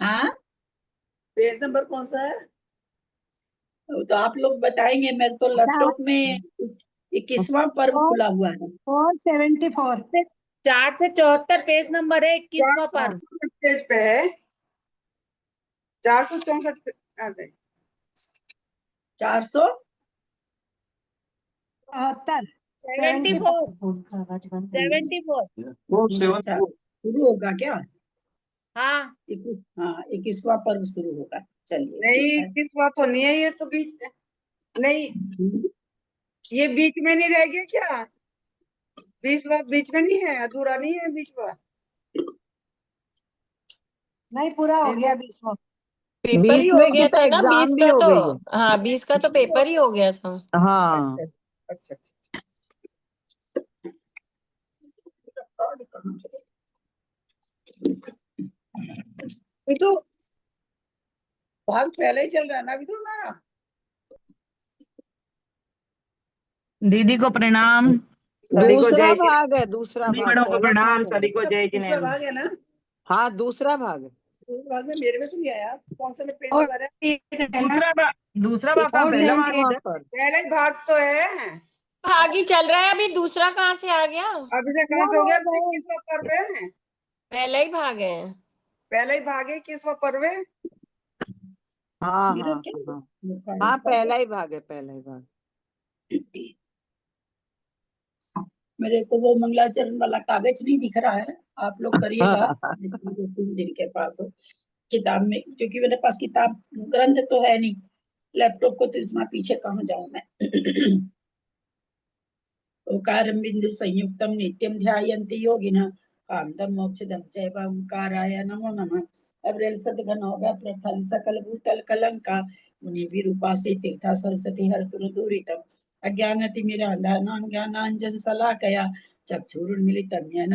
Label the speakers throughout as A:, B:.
A: हाँ,
B: page number कौन सा है?
A: तो आप लोग बताएंगे। मेरे तो लैपटॉप में 21वां पर्व खुला हुआ है।
C: 474।
D: 474 पेज नंबर है, 21वां पर्व।
B: 464 पेज पे है। 464 पे
A: 400
D: 74 74।
A: अच्छा, शुरू होगा क्या?
D: हाँ
A: 21वां पर्व शुरू होगा। चलिए
B: नहीं,
A: ठीक है।
B: 21वां तो नहीं है, ये तो बीच में नहीं, ये बीच में नहीं रह गया क्या? 20वां बीच में नहीं है, अधूरा नहीं है 20वां।
C: नहीं, पूरा हो गया 20वां।
D: पेपर ही
E: 20
D: हो
E: में
D: गया
E: की तो
D: था ना,
E: एग्जाम
D: 20
E: भी
D: का
E: हो
D: तो।
E: गई है।
D: हाँ 20 का तो पेपर ही हो गया था।
E: हाँ,
B: अच्छा अच्छा। अभी तो भाग पहले ही चल रहा है ना अभी तो हमारा।
F: दीदी को प्रणाम।
D: सभी को
E: दूसरा
D: जय
E: भाग है, दूसरा
F: सभी
E: भाग,
F: बड़ों को
E: पहला
F: प्रणाम,
E: भाग है।
F: सभी को जय
B: दूसरा
F: जिनेंद्र।
B: भाग है ना?
E: हाँ, दूसरा भाग है।
B: दूसरा भाग में मेरे में तो नहीं आया, कौन सा में पेज
C: और
B: नंबर है?
F: दूसरा भाग का पहला भाग
E: 21वां
F: है।
E: पर।
B: पहले ही भाग तो है।
D: भाग ही चल रहा है अभी, दूसरा कहाँ से आ गया?
B: अभी से कहाँ से हो गया? 21वां पर्व है।
D: पहले ही भाग है।
B: पहले ही भाग है, 21वां पर्व है।
E: हाँ
A: मेरा
E: हाँ
A: क्या
E: हाँ
A: लिखा
E: हाँ,
A: है?
E: पहला ही भाग है, पहला ही भाग।
A: मेरे को वो मंगलाचरण वाला कागज नहीं दिख रहा है। आप लोग करिएगा जिनके पास हो किताब में, क्योंकि मेरे पास किताब ग्रंथ तो है नहीं। लैपटॉप को तो इतना पीछे कहाँ जाऊं मैं। ओकारं बिंदु संयुक्तम नित्यम ध्यायन्ति योगिनः कामदम मोक्षदम चैव ओंकाराय नमो नमः। अब रेल सदघन होगा प्रथल सकल भूतल कलंका मुनि विरूपासे तीर्था सरस्वती हर तुर दूरितम अज्ञानतिमिरान्धानां ज्ञानांजन शलाकया चक्षुरुन्मीलितं येन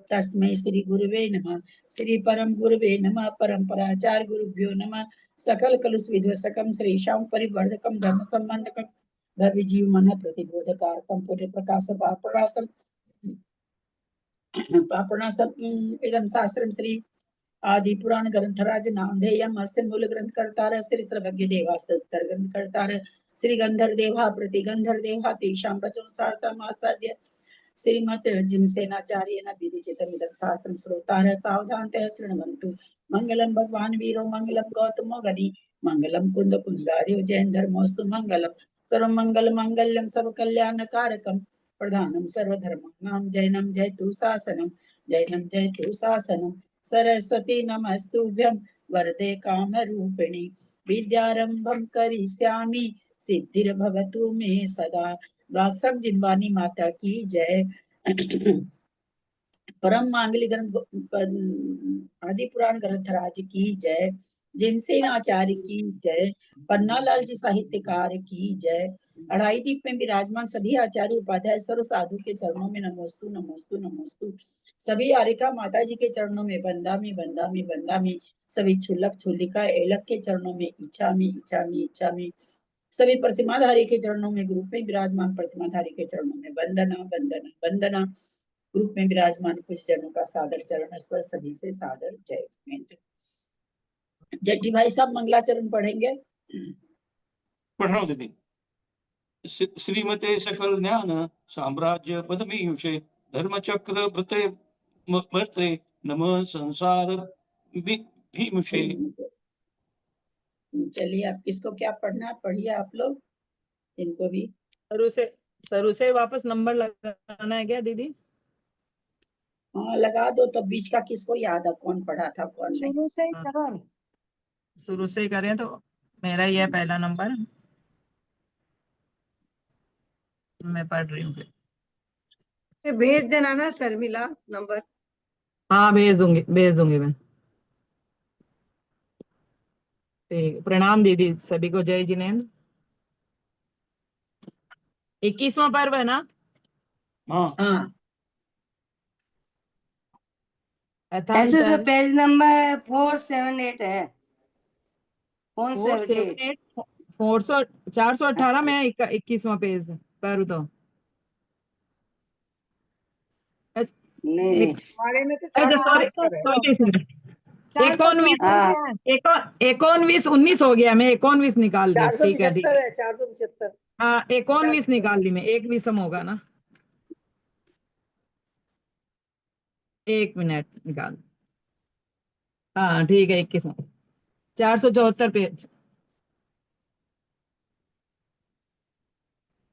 A: तस्मै श्री गुरुवे नमः। श्री परम गुरुवे नमः। परम्पराचार्य गुरुभ्यो नमः। सकल कलुष विध्वंसकं श्रीशां परिवर्धकं धर्म संबंधकं भवि जीव मन प्रतिबोधकारकं पुण्य प्रकाश पापणासम पापणासम इदं शास्त्रं श्री आदि पुराण ग्रंथराज नामधेयम् अस्य मूल ग्रंथ कर्तार श्री सर्वज्ञ देवास्तर ग्रंथ कर्तार श्री गंधर देवा प्रति गंधर देवा तेषां वचन सार्थम आसाद्य श्रीमत जिनसेनाचार्य न विदिचितमिदं शास्त्रं श्रोतारः सावधानतः शृण्वन्तु। मंगलम भगवान वीरो मंगलम गौतमो गणि मंगलम कुंद कुंदार्यो जैन धर्मोस्तु मंगलम सर्व मंगल मंगल्यम सब कल्याण कारकम प्रधानम सर्वधर्माणां जैनम जयतु शासनम जैनम जयतु शासनम सरस्वती नमस्तुभ्यं वरदे कामरूपिणी विद्यारंभं करिष्यामि सिद्धिर्भवतु मे सदा। वात्सव जिनवानी माता की जय। परम मांगलिक ग्रंथ आदि पुराण ग्रंथराज की जय। जिनसेन आचार्य की जय। पन्ना लाल जी साहित्यकार की जय। अढ़ाई दीप में विराजमान सभी आचार्य उपाध्याय सर्व साधु के चरणों में नमोस्तु नमोस्तु नमोस्तु। सभी आरिका माता जी के चरणों में बंदा में बंदा में बंदा में। सभी छुल्लक छुल्लिका एलक के चरणों में इच्छा में इच्छा में इच्छा में। सभी प्रतिमाधारी के चरणों में ग्रुप में विराजमान प्रतिमाधारी के चरणों में वंदना वंदना वंदना। ग्रुप में विराजमान कुछ जनों का सादर चरण स्पर्श सभी से सादर जय जिनेंद्र। जेठी भाई साहब मंगलाचरण पढ़ेंगे।
G: पढ़ दीदी। श्रीमते सकल ज्ञान साम्राज्य पदमीयुषे धर्मचक्र वृते वर्ते नमः संसार भीमुषे।
A: चलिए, आप किसको क्या पढ़ना है पढ़िए आप लोग, इनको भी।
F: शुरू से वापस नंबर लगाना है क्या दीदी?
A: हाँ लगा दो। तो बीच का किसको याद है कौन पढ़ा था कौन नहीं?
C: शुरू से ही
F: हाँ,
C: करो।
F: शुरू से ही करें तो मेरा ही है पहला नंबर। मैं पढ़ रही हूँ फिर।
C: भेज देना ना शर्मिला नंबर।
F: हाँ भेज दूंगी मैं। ठीक, प्रणाम दीदी, सभी को जय जिनेंद्र। 21वां पर्व है ना?
G: हाँ
A: हाँ
C: ऐसे तो
F: अथांतर
C: पेज नंबर 478 है। कौन से
F: 478 418 में 21वां पेज पर्व तो।
C: नहीं नहीं।
F: एक
B: हमारे में तो
F: अच्छा सॉरी
B: 474 है।
F: सॉरी 19
C: हाँ
F: 19 19 हो गया, मैं 19 निकाल दी। ठीक है ठीक है।
B: 475।
F: हाँ 19 निकाल ली मैं, एक विषम होगा ना, 1 मिनट निकाल। हाँ ठीक है, 21 474 पेज।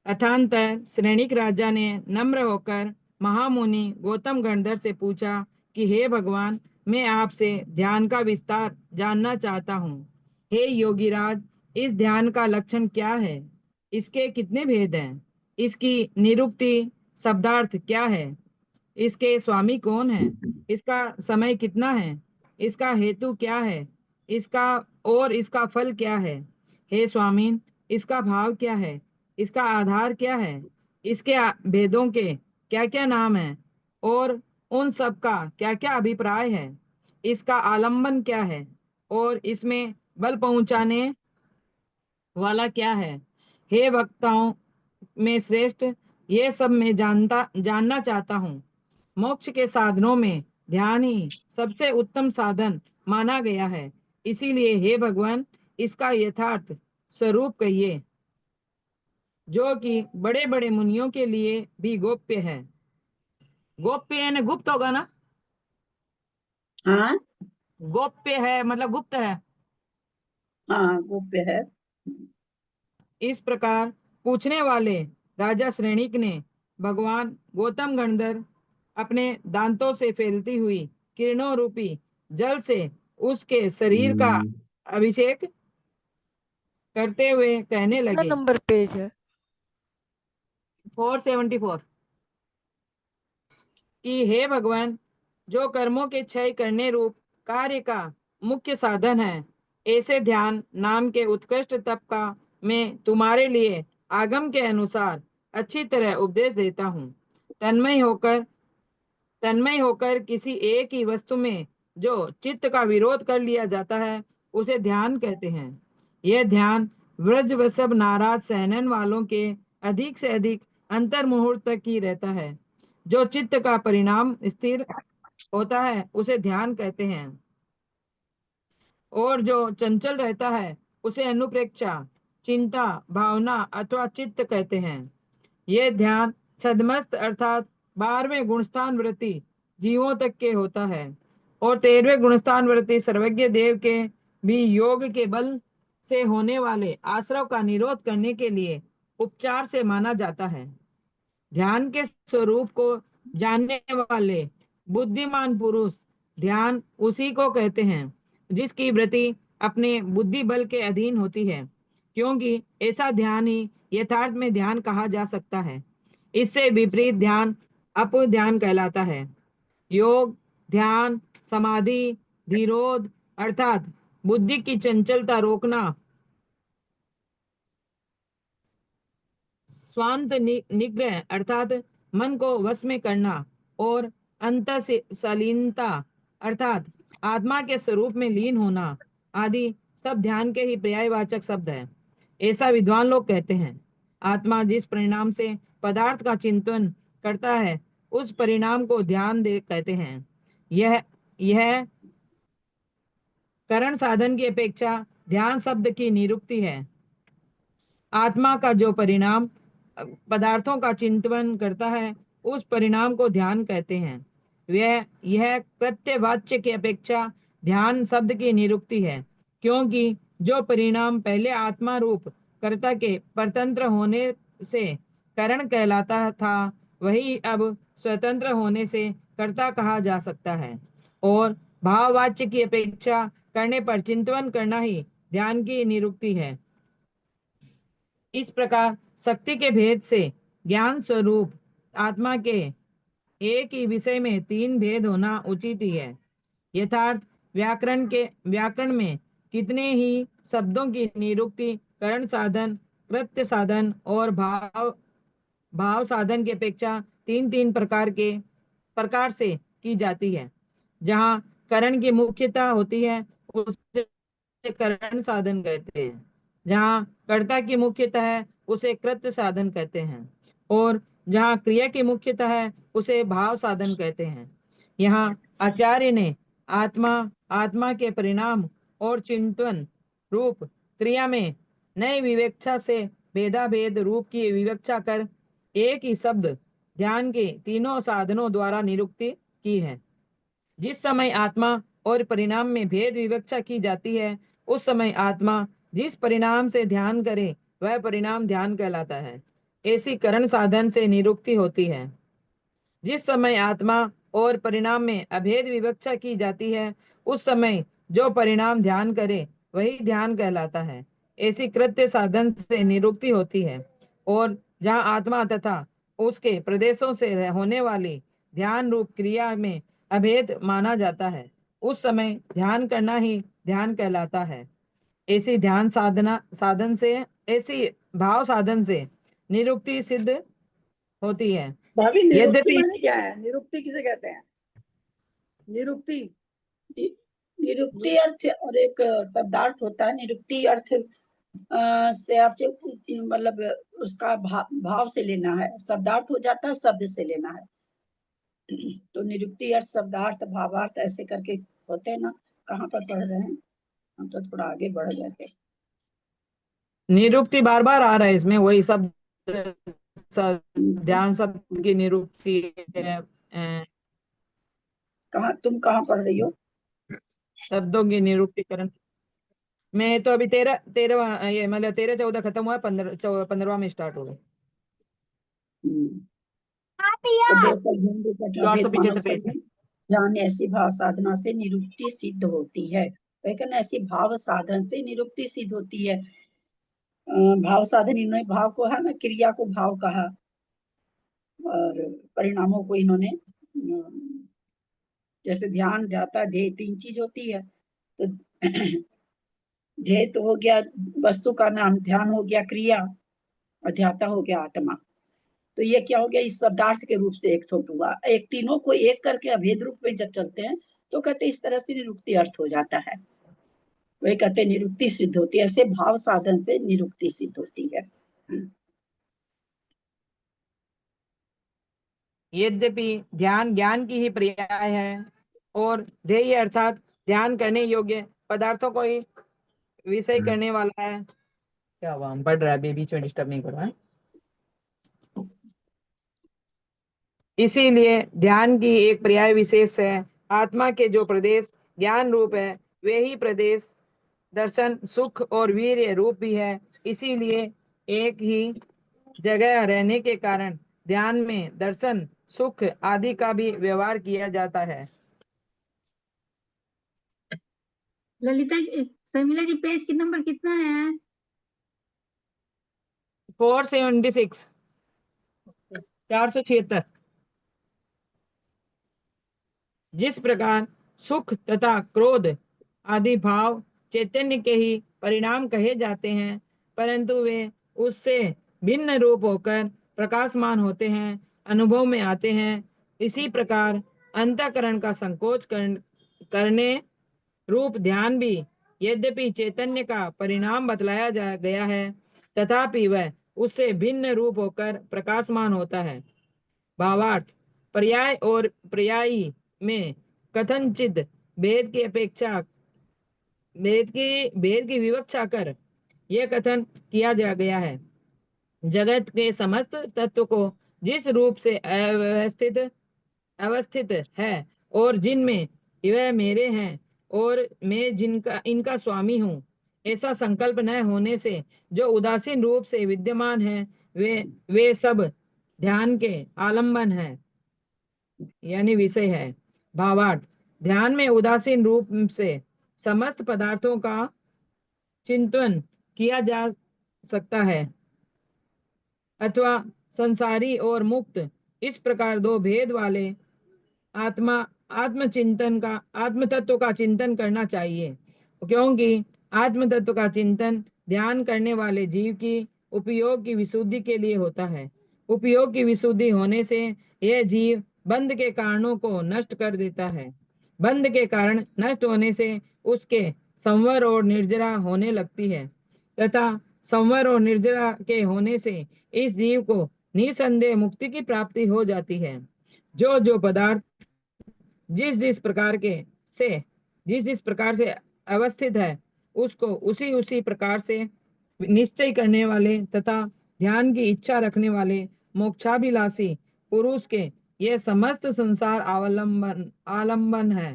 F: अथान्तर श्रेणिक राजा ने नम्र होकर महामुनि गौतम गणधर से पूछा कि हे भगवान, मैं आपसे ध्यान का विस्तार जानना चाहता हूँ। हे योगीराज, इस ध्यान का लक्षण क्या है? इसके कितने भेद हैं? इसकी निरुक्ति शब्दार्थ क्या है? इसके स्वामी कौन है? इसका समय कितना है? इसका हेतु क्या है? इसका फल क्या है? हे स्वामी, इसका भाव क्या है? इसका आधार क्या है? इसके भेदों के क्या क्या नाम है और उन सब का क्या क्या अभिप्राय है? इसका आलंबन क्या है और इसमें बल पहुंचाने वाला क्या है? हे भक्ताओं में श्रेष्ठ, ये सब मैं जानना चाहता हूँ। मोक्ष के साधनों में ध्यान ही सबसे उत्तम साधन माना गया है, इसीलिए हे भगवान, इसका यथार्थ स्वरूप कहिए, जो कि बड़े बड़े मुनियों के लिए भी गोप्य है। गोप्य यानी गुप्त होगा ना?
A: हाँ
F: गोप्य है मतलब गुप्त है।
A: हाँ गोप्य है।
F: इस प्रकार पूछने वाले राजा श्रेणिक ने भगवान गौतम गणधर अपने दांतों से फैलती हुई किरणों रूपी जल से उसके शरीर का अभिषेक करते हुए कहने
C: कितना
F: लगे।
C: नंबर पेज है?
F: 474 कि हे भगवान, जो कर्मों के क्षय करने रूप कार्य का मुख्य साधन है, ऐसे ध्यान नाम के उत्कृष्ट तप का मैं तुम्हारे लिए आगम के अनुसार अच्छी तरह उपदेश देता हूँ। तन्मय होकर किसी एक ही वस्तु में जो चित्त का विरोध कर लिया जाता है, उसे ध्यान कहते हैं। यह ध्यान व्रज वसब नाराज सहनन वालों के अधिक से अधिक अंतर मुहूर्त तक ही रहता है। जो चित्त का परिणाम स्थिर होता है उसे ध्यान कहते हैं, और जो चंचल रहता है उसे अनुप्रेक्षा, चिंता, भावना अथवा चित्त कहते हैं। यह ध्यान छदमस्त अर्थात 12वें गुणस्थान वृत्ति जीवों तक के होता है, और 13वें गुणस्थान वृत्ति सर्वज्ञ देव के भी योग के बल से होने वाले आश्रव का निरोध करने के लिए उपचार से माना जाता है। ध्यान के स्वरूप को जानने वाले बुद्धिमान पुरुष ध्यान उसी को कहते हैं जिसकी वृत्ति अपने बुद्धि बल के अधीन होती है, क्योंकि ऐसा ध्यान ही यथार्थ में ध्यान कहा जा सकता है। इससे विपरीत ध्यान अपूर्ण ध्यान कहलाता है। योग, ध्यान, समाधि, धीरोध अर्थात बुद्धि की चंचलता रोकना, स्वांत निग्रह अर्थात मन को वश में करना, और अंतःशालीनता अर्थात आत्मा के स्वरूप में लीन होना आदि सब ध्यान के ही पर्यायवाचक शब्द है। ऐसा विद्वान लोग कहते हैं। आत्मा जिस परिणाम से पदार्थ का चिंतन करता है, उस परिणाम को ध्यान दे कहते हैं। यह करण साधन की अपेक्षा ध्यान शब्द की निरुक्ति है। आत्मा का जो परिणाम पदार्थों का चिंतन करता है, उस परिणाम को ध्यान कहते हैं। यह कृत्यवाच्य की अपेक्षा ध्यान शब्द की निरुक्ति है, क्योंकि जो परिणाम पहले आत्मा रूप कर्ता के परतंत्र होने से करण कहलाता था, वही अब स्वतंत्र होने से कर्ता कहा जा सकता है, और भाववाच्य की अपेक्षा करने पर चिंतन करना ही ध्यान की निरुक्ति है। इस प्रकार शक्ति के भेद से ज्ञान स्वरूप आत्मा के एक ही विषय में 3 भेद होना उचित ही है। यथार्थ व्याकरण में कितने ही शब्दों की निरुक्ति करण साधन, कृत्य साधन और भाव साधन की अपेक्षा 3 प्रकार से की जाती है। जहाँ करण की मुख्यता होती है उसे करण साधन कहते हैं, जहाँ कर्ता की मुख्यता है उसे कृत्य साधन कहते हैं, और जहाँ क्रिया की मुख्यता है उसे भाव साधन कहते हैं। यहाँ आचार्य ने आत्मा के परिणाम और चिंतन रूप क्रिया में नई विवेक्षा से भेदाभेद रूप की विवेक्षा कर एक ही शब्द ध्यान के तीनों साधनों द्वारा निरुक्ति की है। जिस समय आत्मा और परिणाम में भेद विवक्षा की जाती है, उस समय आत्मा जिस परिणाम से ध्यान करे वह परिणाम ध्यान कहलाता है। ऐसी करण साधन से निरुक्ति होती है। जिस समय आत्मा और परिणाम में अभेद विवक्षा की जाती है, उस समय जो परिणाम ध्यान करे वही ध्यान कहलाता है। ऐसी कृत्य साधन से निरुक्ति होती है। और जहाँ आत्मा तथा उसके प्रदेशों से होने वाली ध्यान रूप क्रिया में अभेद माना जाता है, उस समय ध्यान करना ही ध्यान कहलाता है। ऐसी ध्यान ऐसी भाव साधन से निरुक्ति सिद्ध होती है।
B: भाभी निरुक्ति
F: यद्यपि
B: माने क्या है? निरुक्ति किसे कहते हैं? निरुक्ति
A: निरुक्ति अर्थ और एक शब्दार्थ होता है। निरुक्ति अर्थ से अर्थ मतलब उसका भाव से लेना है, शब्दार्थ हो जाता है शब्द से लेना है। तो निरुक्ति अर्थ शब्दार्थ भावार्थ ऐसे करके होते हैं ना। कहाँ पर पढ़ रहे हैं हम? तो थोड़ा आगे बढ़ जाते।
F: निरुक्ति बार बार आ रहा है इसमें, वही सब ध्यान शब्द की निरुक्ति है।
A: तुम कहाँ पढ़ रही हो?
F: शब्दों की निरुक्तिकरण। मैं तो अभी 13वां ये मतलब 13-14 खत्म हुआ, 15वां में स्टार्ट होगा। 475 पेज।
A: ध्यान ऐसी भाव साधना से निरुक्ति सिद्ध होती है। लेकिन ऐसी भाव साधन से निरुक्ति सिद्ध होती है। भाव साधन इन्होंने भाव को है ना, क्रिया को भाव कहा और परिणामों को इन्होंने जैसे ध्यान ध्याता ध्येय 3 चीज होती है। तो ध्येय तो हो गया वस्तु का नाम, ध्यान हो गया क्रिया और ध्याता हो गया आत्मा। तो ये क्या हो गया? इस शब्दार्थ के रूप से एक थोट हुआ। एक तीनों को एक करके अभेद रूप में जब चलते हैं तो कहते इस तरह से निरुक्ति अर्थ हो जाता है। वही कहते निरुक्ति सिद्ध होती है। ऐसे भाव साधन से निरुक्ति सिद्ध होती है।
F: यद्यपि ध्यान ज्ञान की ही पर्याय है और ध्येय अर्थात ध्यान करने योग्य पदार्थों को ही विषय करने वाला है। क्या हुआ? हम पढ़ रहा है, बीच में डिस्टर्ब नहीं कर रहा है। इसीलिए ध्यान की एक पर्याय विशेष है। आत्मा के जो प्रदेश ज्ञान रूप है वे ही प्रदेश दर्शन सुख और वीर्य रूप भी है। इसीलिए एक ही जगह रहने के कारण ध्यान में दर्शन सुख आदि का भी व्यवहार किया जाता है।
H: ललिता जी, शर्मिला जी, पेज की नंबर कितना है?
F: 476 476। जिस प्रकार सुख तथा क्रोध आदि भाव चैतन्य के ही परिणाम कहे जाते हैं, परंतु वे उससे भिन्न रूप होकर प्रकाशमान होते हैं, अनुभव में आते हैं। इसी प्रकार अंतःकरण का संकोच करने रूप ध्यान भी यद्यपि चैतन्य का परिणाम बतलाया गया है, तथापि वह उससे भिन्न रूप होकर प्रकाशमान होता है। भावार्थ पर्याय और पर्यायी में कथनचित भेद की अपेक्षा भेद की विवक्षा कर यह कथन किया गया है। जगत के समस्त तत्व को जिस रूप से अवस्थित है और जिनमें वह मेरे हैं और मैं इनका स्वामी हूँ, ऐसा संकल्प न होने से जो उदासीन रूप से विद्यमान है वे सब ध्यान के आलंबन है, यानी विषय है। भावार्थ ध्यान में उदासीन रूप से समस्त पदार्थों का चिंतन किया जा सकता है अथवा संसारी और मुक्त, इस प्रकार दो भेद वाले आत्म तत्व का चिंतन करना चाहिए, क्योंकि आत्म तत्व का चिंतन ध्यान करने वाले जीव की उपयोग की विशुद्धि के लिए होता है। उपयोग की विशुद्धि होने से यह जीव बंध के कारणों को नष्ट कर देता है। बंध के कारण नष्ट होने से उसके संवर और निर्जरा होने लगती है, तथा संवर और निर्जरा के होने से इस जीव को निसंदेह मुक्ति की प्राप्ति हो जाती है। जो पदार्थ जिस प्रकार के से जिस प्रकार से अवस्थित है उसको उसी प्रकार से निश्चय करने वाले तथा ध्यान की इच्छा रखने वाले मोक्षाभिलाषी पुरुष के ये समस्त संसार आलंबन है।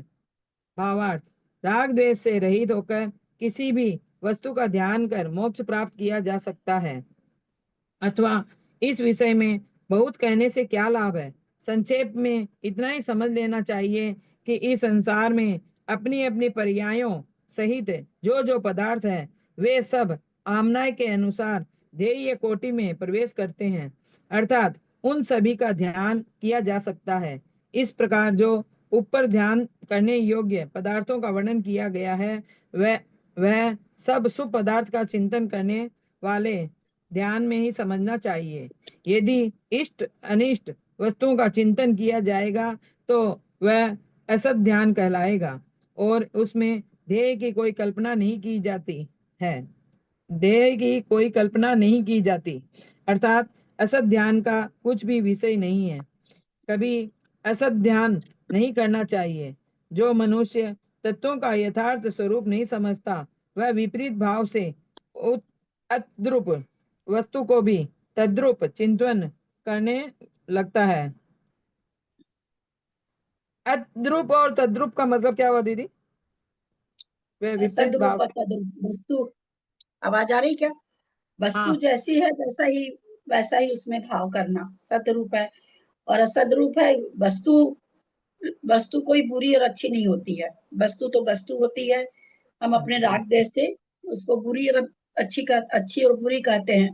F: भावार्थ, राग द्वेष से रहित होकर किसी भी वस्तु का ध्यान कर मोक्ष प्राप्त किया जा सकता है। अथवा इस विषय में बहुत कहने से क्या लाभ है। संक्षेप में इतना ही समझ लेना चाहिए कि इस संसार में अपनी अपनी पर्यायों सहित जो पदार्थ है वे सब आमनाय के अनुसार ध्येय कोटि में प्रवेश करते हैं, अर्थात उन सभी का ध्यान किया जा सकता है। इस प्रकार जो ऊपर ध्यान करने योग्य पदार्थों का वर्णन किया गया है वह सब शुभ पदार्थ का चिंतन करने वाले ध्यान में ही समझना चाहिए। यदि इष्ट अनिष्ट वस्तुओं का चिंतन किया जाएगा तो वह असत ध्यान कहलाएगा और उसमें ध्येय की कोई कल्पना नहीं की जाती है। ध्येय की कोई कल्पना नहीं की जाती, अर्थात असत ध्यान का कुछ भी विषय नहीं है। कभी असत ध्यान नहीं करना चाहिए। जो मनुष्य तत्वों का यथार्थ स्वरूप नहीं समझता वह विपरीत भाव से अद्रुप वस्तु को भी तद्रुप चिंतन करने लगता है। अद्रुप और तद्रुप का मतलब क्या हुआ दीदी? वह विपरीत
A: सद्रूप
F: भाव
A: और तद्रूप वस्तु, आवाज आ रही क्या? वस्तु
F: हाँ।
A: जैसी है वैसा ही उसमें भाव करना सतरूप है। और असदरूप है वस्तु कोई बुरी और अच्छी नहीं होती है। वस्तु तो वस्तु होती है। हम अपने राग देश से उसको बुरी और अच्छी और बुरी कहते हैं।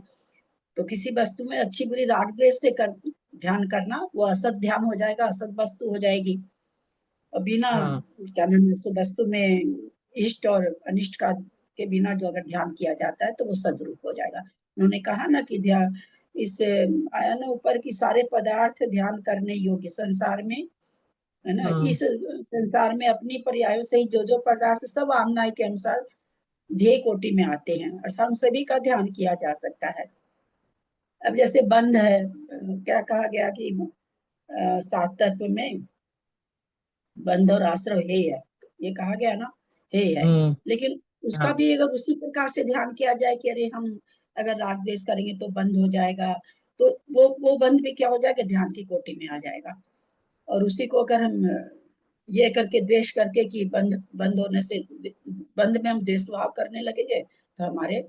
A: तो किसी वस्तु में अच्छी बुरी राग द्वेष से ध्यान करना वो असत ध्यान हो जाएगा, असत वस्तु हो जाएगी। और बिना
F: हाँ।
A: क्या नाम है उस वस्तु में इष्ट और अनिष्ट का के बिना जो अगर ध्यान किया जाता है तो वो सद्रूप हो जाएगा। उन्होंने कहा ना कि ध्यान इस आया ना ऊपर की सारे पदार्थ ध्यान करने योग्य संसार में है ना।
F: हाँ।
A: इस संसार में अपनी पर्यायों से ही जो पदार्थ सब आमनाय के अनुसार ध्येय कोटि में आते हैं और हम सभी का ध्यान किया जा सकता है। अब जैसे बंध है, क्या कहा गया कि 7 तत्व में बंध और आश्रय हे है, ये कहा गया ना, हे है। लेकिन उसका
F: हाँ।
A: भी अगर उसी प्रकार से ध्यान किया जाए कि अरे हम अगर राग द्वेष करेंगे तो बंद हो जाएगा, तो वो बंद भी क्या हो जाएगा, ध्यान की कोटि में आ जाएगा। और उसी को अगर हम ये करके द्वेष करके कि बंद होने से बंद में हम द्वेष भाव करने लगेंगे तो हमारे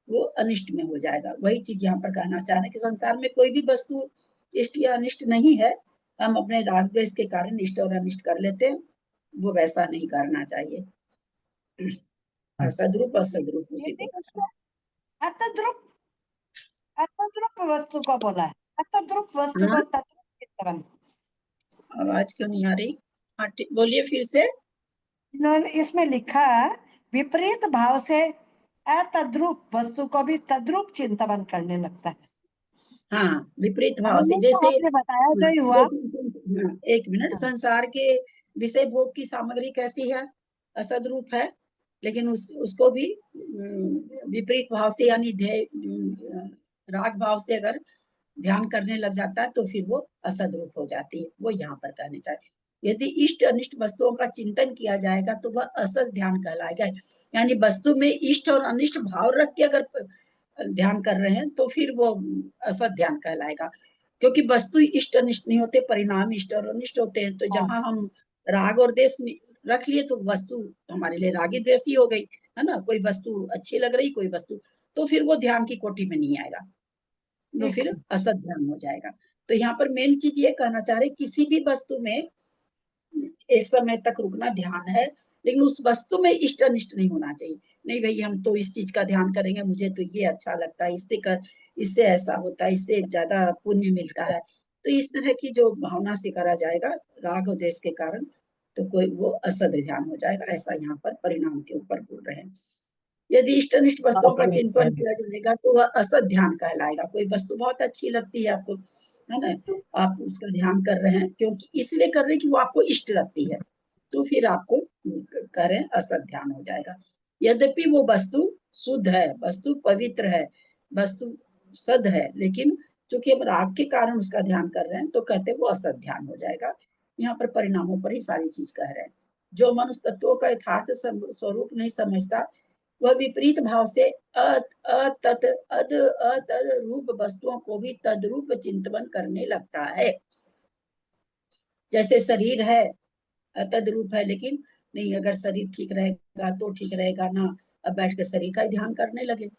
A: वो अनिष्ट में हो जाएगा। वही चीज यहाँ पर कहना चाह रहे हैं कि संसार में कोई भी वस्तु इष्ट या अनिष्ट नहीं है। हम अपने राग द्वेष के कारण इष्ट और अनिष्ट कर लेते हैं, वो वैसा नहीं करना चाहिए। सद्रूप और सद्रूप उसी को
D: अतद्रुप वस्तु को बोला है। अतद्रुप वस्तु को तद्रुप चिंतन।
A: आवाज क्यों नहीं आ रही? हाँ बोलिए फिर से।
D: इन्होंने इसमें लिखा विपरीत भाव से अतद्रुप वस्तु को भी तद्रुप चिंतन करने लगता है।
A: हाँ, विपरीत भाव से जैसे
D: आपने बताया जो ही हुआ।
A: हाँ, एक मिनट। संसार के विषय भोग की सामग्री कैसी है, असदरूप है। लेकिन उसको भी विपरीत भाव से यानी राग भाव से अगर ध्यान करने लग जाता है तो फिर वो असदरूप हो जाती है। वो यहाँ पर कहने चाहिए। यदि इष्ट अनिष्ट वस्तुओं का चिंतन किया जाएगा तो वह असद ध्यान कहलाएगा। यानी वस्तु में इष्ट और अनिष्ट भाव रख के अगर ध्यान कर रहे हैं तो फिर वो असद ध्यान कहलाएगा। क्योंकि वस्तु इष्ट अनिष्ट नहीं होते, परिणाम इष्ट और अनिष्ट होते हैं। तो जहां हम राग और द्वेष रख लिए तो वस्तु हमारे लिए रागी द्वेषी हो गई, है ना। कोई वस्तु अच्छी लग रही, कोई वस्तु, तो फिर वो ध्यान की कोटि में नहीं आएगा, वो फिर असद ध्यान हो जाएगा। तो यहाँ पर मेन चीज ये कहना चाह रहे, किसी भी वस्तु में एक समय तक रुकना ध्यान है, लेकिन उस वस्तु में इष्ट अनिष्ट नहीं होना चाहिए। नहीं भाई हम तो इस चीज का ध्यान करेंगे, मुझे तो ये अच्छा लगता है, इससे ऐसा होता है, इससे ज्यादा पुण्य मिलता है। तो इस तरह की जो भावना से करा जाएगा राग और द्वेष के कारण, तो कोई वो असद ध्यान हो जाएगा। ऐसा यहाँ पर परिणाम के ऊपर बोल रहे हैं। यदि इष्ट अनिष्ट वस्तुओं का चिंतन किया जाएगा तो वह असद ध्यान कहलाएगा। कोई वस्तु बहुत अच्छी लगती है आपको, है ना, आप उसका ध्यान कर रहे हैं क्योंकि इसलिए कर रहे हैं कि वो आपको इष्ट लगती है, तो फिर आपको करें असद ध्यान हो जाएगा। यद्यपि वो वस्तु शुद्ध है, वस्तु पवित्र है, वस्तु सद है, लेकिन चूंकि हम राग के कारण उसका ध्यान कर रहे हैं तो कहते हैं वो असद ध्यान हो जाएगा। यहाँ पर परिणामों पर ही सारी चीज कह रहे हैं। जो मनुष्य तत्वों का यथार्थ स्वरूप नहीं समझता, वह विपरीत भाव से अतत अद अतद रूप वस्तुओं को भी तद्रूप चिंतन करने लगता है। जैसे शरीर है तद रूप है, लेकिन नहीं, अगर शरीर ठीक रहेगा तो ठीक रहेगा ना, अब बैठ कर शरीर का ही ध्यान करने लगे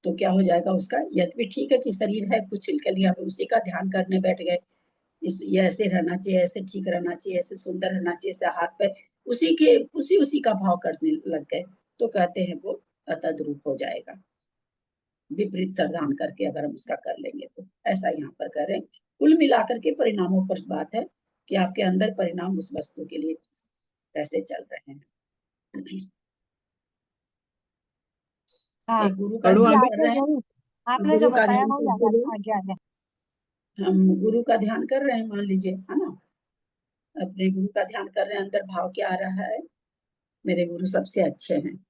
A: तो क्या हो जाएगा उसका। यद्यपि ठीक है कि शरीर है, कुछ के लिए हम उसी का ध्यान करने बैठ गए, ये ऐसे रहना चाहिए, ऐसे ठीक रहना चाहिए, ऐसे सुंदर रहना चाहिए, ऐसे हाथ पे उसी का भाव करने लग गए, तो कहते हैं वो तद्रूप हो जाएगा। विपरीत श्रद्धान करके अगर हम उसका कर लेंगे तो ऐसा यहाँ पर कर रहे हैं। कुल मिलाकर के परिणामों पर बात है कि आपके अंदर परिणाम उस वस्तु के लिए कैसे चल रहे हैं।
D: हाँ,
A: एक गुरु का
F: पढ़ो
A: ध्यान
F: आगे।
A: कर रहे हैं,
D: आपने जो
A: गुरु का
D: बताया
A: ध्यान
D: वो
A: करते
D: आगे
A: हुए
D: आगे आगे।
A: हम गुरु का ध्यान कर रहे हैं, मान लीजिए, है ना, अपने गुरु का ध्यान कर रहे हैं, अंदर भाव क्या आ रहा है, मेरे गुरु सबसे अच्छे हैं,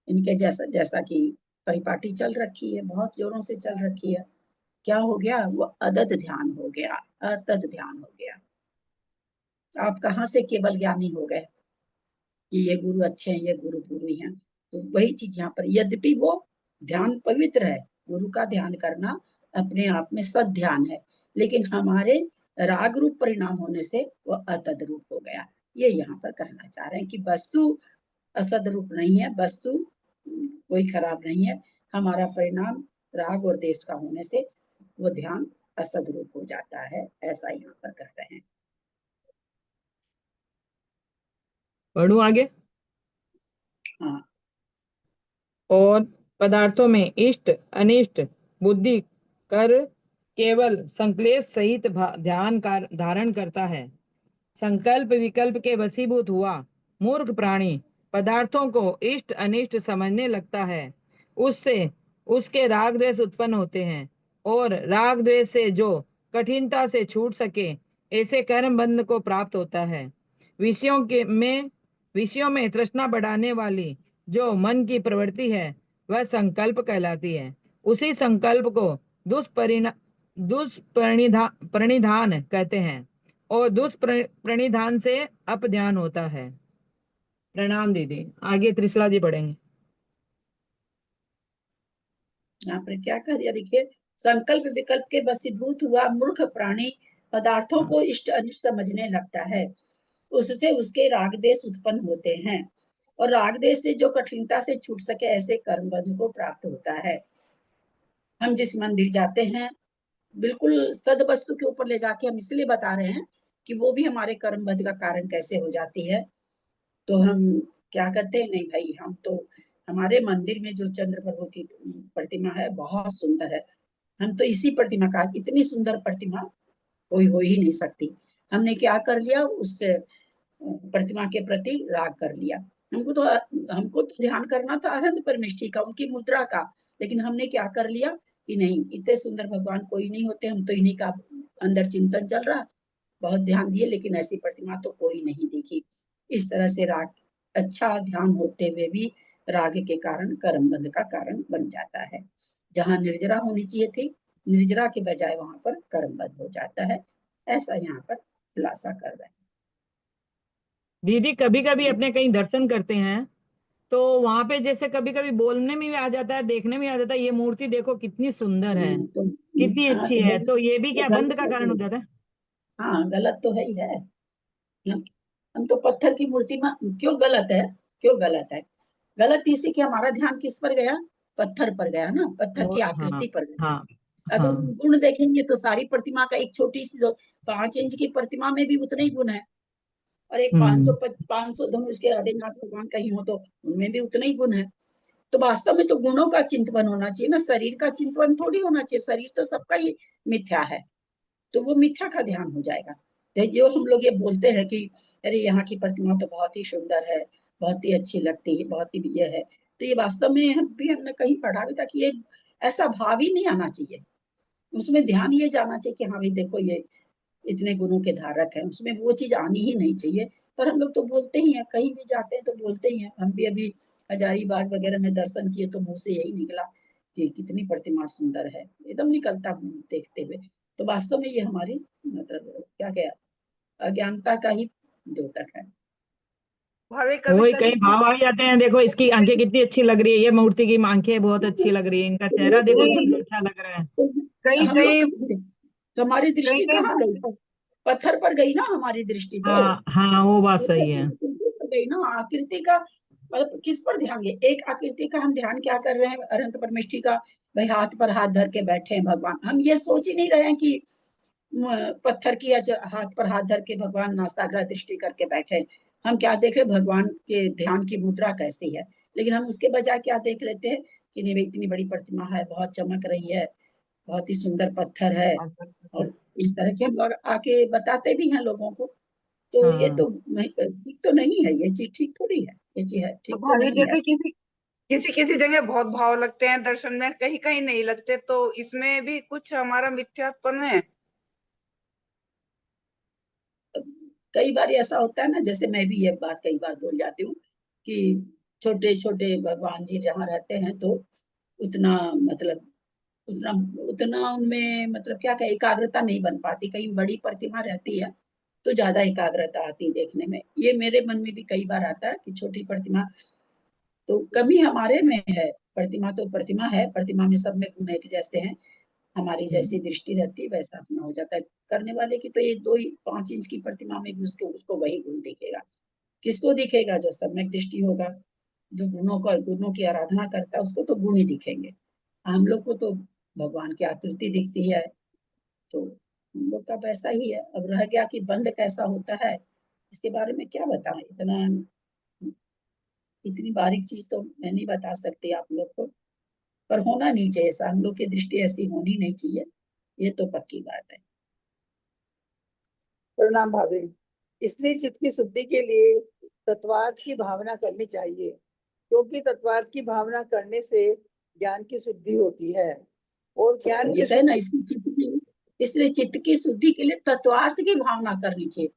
A: इनके जैसा जैसा कि परिपाटी चल रखी है, बहुत जोरों से चल रखी है, क्या हो गया, वो अदद ध्यान हो गया, अतद ध्यान हो गया। आप कहाँ से केवल ज्ञानी हो गए कि ये गुरु अच्छे हैं, ये गुरु बुरी हैं। तो वही चीज यहाँ पर, यद्यपि वो ध्यान पवित्र है, गुरु का ध्यान करना अपने आप में सद ध्यान है, लेकिन हमारे राग रूप परिणाम होने से वो अतद रूप हो गया। ये यहाँ पर कहना चाह रहे हैं कि वस्तु असद रूप नहीं है, वस्तु कोई खराब नहीं है, हमारा परिणाम राग और देश का होने से वो ध्यान असद रूप हो जाता है, ऐसा यहाँ पर कह रहे हैं।
F: पढ़ो आगे।
A: हाँ,
F: और पदार्थों में इष्ट अनिष्ट बुद्धि कर केवल संक्लेश सहित ध्यान धारण करता है। संकल्प विकल्प के वशीभूत हुआ मूर्ख प्राणी पदार्थों को इष्ट अनिष्ट समझने लगता है, उससे उसके राग द्वेष उत्पन्न होते हैं, और राग द्वेष से जो कठिनता से छूट सके ऐसे कर्म बंध को प्राप्त होता है। विषयों में तृष्णा बढ़ाने वाली जो मन की प्रवृत्ति है वह संकल्प कहलाती है। उसी संकल्प को दुष्प्रणिधान कहते हैं, और दुष्प्रणिधान से अपध्यान होता है। प्रणाम दीदी। आगे त्रिशला जी पढ़ेंगे।
A: यहाँ पर क्या कह दिया, देखिए, संकल्प विकल्प के वशीभूत हुआ मूर्ख प्राणी पदार्थों को इष्ट अनिष्ट समझने लगता है, उससे उसके राग देश उत्पन्न होते हैं, और राग देश से जो कठिनता से छूट सके ऐसे कर्मबंध को प्राप्त होता है। हम जिस मंदिर जाते हैं, बिल्कुल सद वस्तु के ऊपर ले जाके हम इसलिए बता रहे हैं कि वो भी हमारे कर्मबंध का कारण कैसे हो जाती है। तो हम क्या करते हैं, नहीं भाई, हम तो हमारे मंदिर में जो चंद्र प्रभु की प्रतिमा है बहुत सुंदर है, हम तो इसी प्रतिमा का, इतनी सुंदर प्रतिमा कोई हो ही नहीं सकती। हमने क्या कर लिया, उस प्रतिमा के प्रति राग कर लिया। हमको तो ध्यान करना था अनंत परमेष्ठी का, उनकी मुद्रा का, लेकिन हमने क्या कर लिया कि नहीं, इतने सुंदर भगवान कोई नहीं होते, हम तो इन्हीं का अंदर चिंतन चल रहा, बहुत ध्यान दिए, लेकिन ऐसी प्रतिमा तो कोई नहीं दिखी। इस तरह से राग, अच्छा ध्यान होते हुए भी राग के कारण कर्मबंध का कारण बन जाता है। जहाँ निर्जरा होनी चाहिए थी, निर्जरा के बजाय वहां पर कर्मबंध हो जाता है, ऐसा यहाँ पर खुलासा कर रहे हैं।
F: दीदी कभी कभी अपने कहीं दर्शन करते हैं तो वहां पे जैसे कभी कभी बोलने में भी आ जाता है, देखने में आ जाता है, ये मूर्ति देखो कितनी सुंदर है,
A: तो
F: कितनी
A: हाँ,
F: अच्छी
A: तो
F: है, तो ये भी
A: वो
F: क्या बंद का कारण हो
A: गलत,
F: जाता है?
A: हाँ गलत तो है ही है। हम तो पत्थर की मूर्ति में, क्यों गलत है, क्यों गलत है, गलत इसी कि हमारा ध्यान किस पर गया, पत्थर पर गया ना, पत्थर की
F: हाँ
A: आकृति पर गया।
F: हाँ
A: अगर
F: हाँ।
A: हम गुण देखेंगे तो सारी प्रतिमा का, एक छोटी सी 5 इंच की प्रतिमा में भी उतने ही गुण है, और एक 500 धनुष के आदिनाथ भगवान कहीं हो तो उनमें भी उतने ही गुण है। तो वास्तव में तो गुणों का चिंतन होना चाहिए ना, शरीर का चिंतन थोड़ी होना चाहिए, शरीर तो सबका ही मिथ्या है, तो वो मिथ्या का ध्यान हो जाएगा। जो हम लोग ये बोलते हैं कि अरे यहाँ की प्रतिमा तो बहुत ही सुंदर है, बहुत ही अच्छी लगती है, बहुत ही ये है, तो ये वास्तव में हमने कहीं पढ़ा भी था कि ये ऐसा भाव ही नहीं आना चाहिए, उसमें ध्यान ये जाना चाहिए कि हाँ भाई देखो ये इतने गुणों के धारक है, उसमें वो चीज आनी ही नहीं चाहिए। पर हम लोग तो बोलते ही हैं, कहीं भी जाते हैं तो बोलते ही हैं। हम भी अभी हजारीबाग वगैरह में दर्शन किए तो मुंह से यही निकला कि कितनी प्रतिमा सुंदर है, एकदम निकलता देखते हुए। तो वास्तव में ये हमारी मतलब क्या क्या अज्ञानता का ही द्योतक है।
B: भावे कभी
F: वही
B: कभी
F: कई भाव आ जाते हैं। देखो इसकी आंखें कितनी अच्छी लग रही है, ये मूर्ति की आंखें बहुत अच्छी लग रही है, इनका चेहरा देखो कितना अच्छा लग रहा है।
B: कहीं
A: हम लोग
B: कहीं
A: तो हमारी
B: कहीं
A: दृष्टि
B: कहीं
A: कहाँ गई? पत्थर पर गई ना हमारी दृष्टि तो।
F: हाँ हाँ, वो बात
A: पत्थर
F: सही है।
A: की आकृति पर गई ना, आकृति का मतलब किस पर ध्यान गए? एक आकृति का हम ध्यान क्या कर रहे हैं? अनंत परमेष्ठी का, भाई हाथ पर हाथ धर के बैठे हैं भगवान। हम ये सोच ही नहीं रहे हैं कि पत्थर की या हाथ पर हाथ धर के भगवान नासाग्र दृष्टि करके बैठे हैं। हम क्या देख रहे हैं? भगवान के ध्यान की मुद्रा कैसी है। लेकिन हम उसके बजाय क्या देख लेते हैं कि नहीं भाई इतनी बड़ी प्रतिमा है, बहुत चमक रही है, बहुत ही सुंदर पत्थर है, और इस तरह के हम लोग आके बताते भी हैं लोगों को। तो ये
F: हाँ
A: तो नहीं, ठीक तो नहीं है, ये चीज ठीक थोड़ी है, ये चीज है
B: तो
A: ठीक तो
B: भाभी
A: नहीं है।
B: जैसे किसी किसी किसी जगह बहुत भाव लगते हैं दर्शन में, कहीं कहीं नहीं लगते, तो इसमें भी कुछ हमारा मिथ्यात्पन है।
A: कई बार ऐसा होता है ना, जैसे मैं भी ये बात कई बार बोल जाती हूँ कि छोटे छोटे भगवान जी जहाँ रहते हैं तो उतना मतलब उतना उतना उनमें मतलब क्या कहे, एकाग्रता नहीं बन पाती। कहीं बड़ी प्रतिमा रहती है तो ज्यादा एकाग्रता आती है देखने में। ये मेरे मन में भी कई बार आता है कि छोटी प्रतिमा, तो कमी हमारे में है। प्रतिमा तो प्रतिमा है, प्रतिमा में सब में गुण एक जैसे हैं। हमारी जैसी दृष्टि रहती है वैसा अपना हो जाता है। करने वाले की तो ये 2 ही 5 इंच की प्रतिमा में भी उसको उसको वही गुण दिखेगा। किसको दिखेगा? जो सम्यक दृष्टि होगा, जो गुणों की आराधना करता है उसको तो गुण ही दिखेंगे। हम लोग को तो भगवान की आकृति दिखती है, तो हम लोग का वैसा ही है। अब रह गया कि बंद कैसा होता है, इसके बारे में क्या बताएं? इतनी बारीक चीज तो मैं नहीं बता सकती आप लोग को। पर होना नहीं चाहिए ऐसा, हम लोग की दृष्टि ऐसी होनी नहीं चाहिए, ये तो पक्की बात है।
I: प्रणाम भाभी। इसलिए चित्त की शुद्धि के लिए तत्वार्थ की भावना करनी चाहिए, क्योंकि तत्वार्थ की भावना करने से ज्ञान की शुद्धि होती है। और ज्ञान
A: ये
I: की
A: तो है ना,
I: शुद्धि
A: इसलिए चित्त की शुद्धि के लिए तत्वार्थ की भावना करनी चाहिए।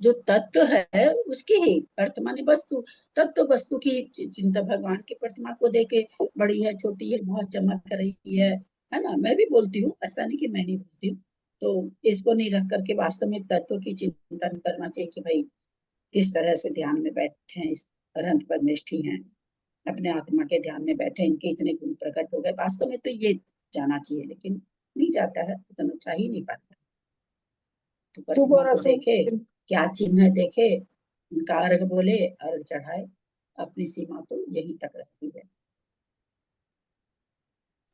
A: जो तत्व है उसकी ही अर्थ माने वस्तु, तत्व वस्तु की चिंता। भगवान की प्रतिमा को देखे, बड़ी है छोटी है, बहुत चमक रही है ना। मैं भी बोलती हूँ, ऐसा नहीं कि मैं नहीं बोलती हूँ। तो इसको नहीं रख करके वास्तव में तत्व की चिंतन करना चाहिए कि भाई किस तरह से ध्यान में बैठे हैं, इस अनंत परमेष्ठी हैं, अपने आत्मा के ध्यान में बैठे, इनके इतने गुण प्रकट हो गए। वास्तव में तो ये जाना चाहिए, लेकिन नहीं जाता है, उतना चाह ही नहीं पाता। तो
I: शुभ
A: प्रतिमा
I: और
A: को
I: अशुभ
A: देखे, क्या चिन्ह है देखे, उनका अर्घ बोले, अर्घ चढ़ाए। अपनी सीमा तो यही तक रखती है।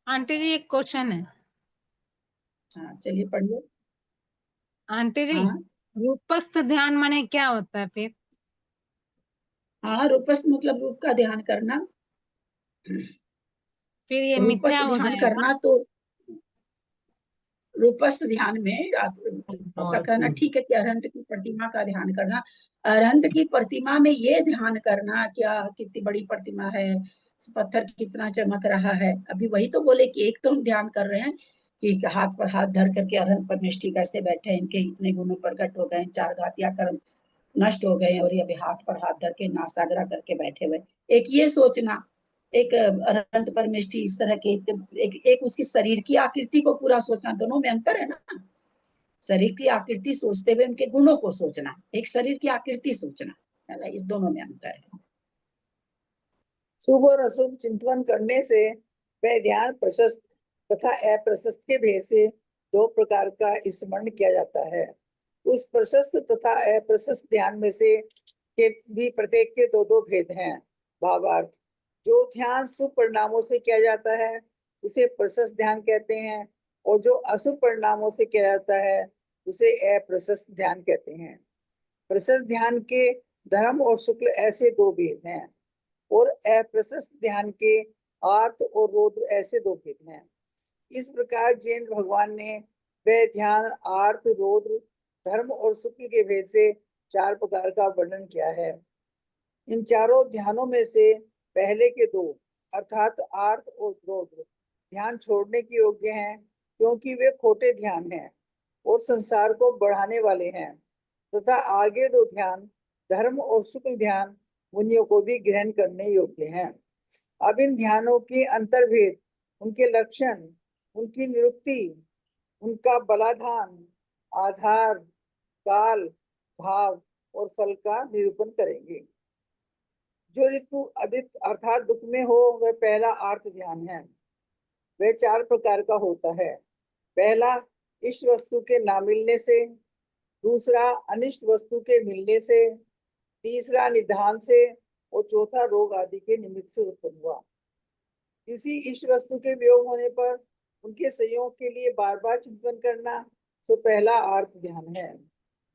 J: आंटी जी एक क्वेश्चन है।
A: हाँ चलिए पढ़िए।
J: आंटी जी,
A: हाँ
J: रूपस्थ ध्यान माने क्या होता है फिर?
A: हाँ, रूपस्थ मतलब रूप का ध्यान करना।
J: फिर ये मिथ्या
A: रूपस्थ
J: हो
A: ध्यान
J: जाएगा।
A: करना तो रूपस्थ ध्यान में आपका कहना ठीक है कि अरहंत की प्रतिमा का ध्यान करना। अरहंत की प्रतिमा में ये ध्यान करना क्या कितनी बड़ी प्रतिमा है, पत्थर कितना चमक रहा है। अभी वही तो बोले कि एक तो हम ध्यान कर रहे हैं कि हाथ पर हाथ धर करके अरहंत परमेष्ठी कैसे बैठे हैं, इनके इतने गुण प्रकट हो गए, 4 घातिया कर्म नष्ट हो गए, और ये अभी हाथ पर हाथ धर के नासागरा करके बैठे हुए। एक ये सोचना, एक अनंत परमेष्ठी इस तरह के, एक उसकी शरीर की आकृति को पूरा सोचना। दोनों में अंतर है ना। शरीर की आकृति सोचते हुए उनके गुणों को सोचना, एक शरीर की आकृति सोचना, है ना, इस दोनों में अंतर है।
I: शुभ और अशुभ चिंतन करने से वह ध्यान प्रशस्त तथा अप्रशस्त के भेद से 2 प्रकार का स्मरण किया जाता है। उस प्रशस्त तथा अप्रशस्त ध्यान में से के भी प्रत्येक के 2 भेद हैं। भावार्थ, जो ध्यान शुभ परिणामों से किया जाता है उसे प्रशस्त ध्यान कहते हैं, और जो अशुभ परिणामों से किया जाता है उसे अप्रशस्त ध्यान कहते हैं। प्रशस्त ध्यान के धर्म और शुक्ल ऐसे 2 भेद हैं, और अप्रशस्त ध्यान के आर्त और रौद्र ऐसे 2 भेद हैं। इस प्रकार जैन भगवान ने वह ध्यान आर्त, रौद्र, धर्म और शुक्ल के भेद से 4 प्रकार का वर्णन किया है। इन चारों ध्यानों में से पहले के 2 अर्थात आर्त और रौद्र ध्यान छोड़ने के योग्य हैं, क्योंकि वे खोटे ध्यान हैं और संसार को बढ़ाने वाले हैं, तथा आगे 2 ध्यान धर्म और शुक्ल ध्यान मुनियों को भी ग्रहण करने योग्य हैं। अब इन ध्यानों के अंतर्भेद, उनके लक्षण, उनकी निरुक्ति, उनका बलाधान, आधार, काल, भाव और फल का निरूपण करेंगे। जो ऋतु अधिक अर्थात दुख में हो वह पहला आर्त ध्यान है। वह 4 प्रकार का होता है। पहला इष्ट वस्तु के ना मिलने से, दूसरा अनिष्ट वस्तु के मिलने से, तीसरा निधान से और चौथा रोग आदि के निमित्त से उत्पन्न हुआ। किसी इष्ट वस्तु के वियोग होने पर उनके संयोग के लिए बार बार चिंतन करना तो पहला आर्त ध्यान है।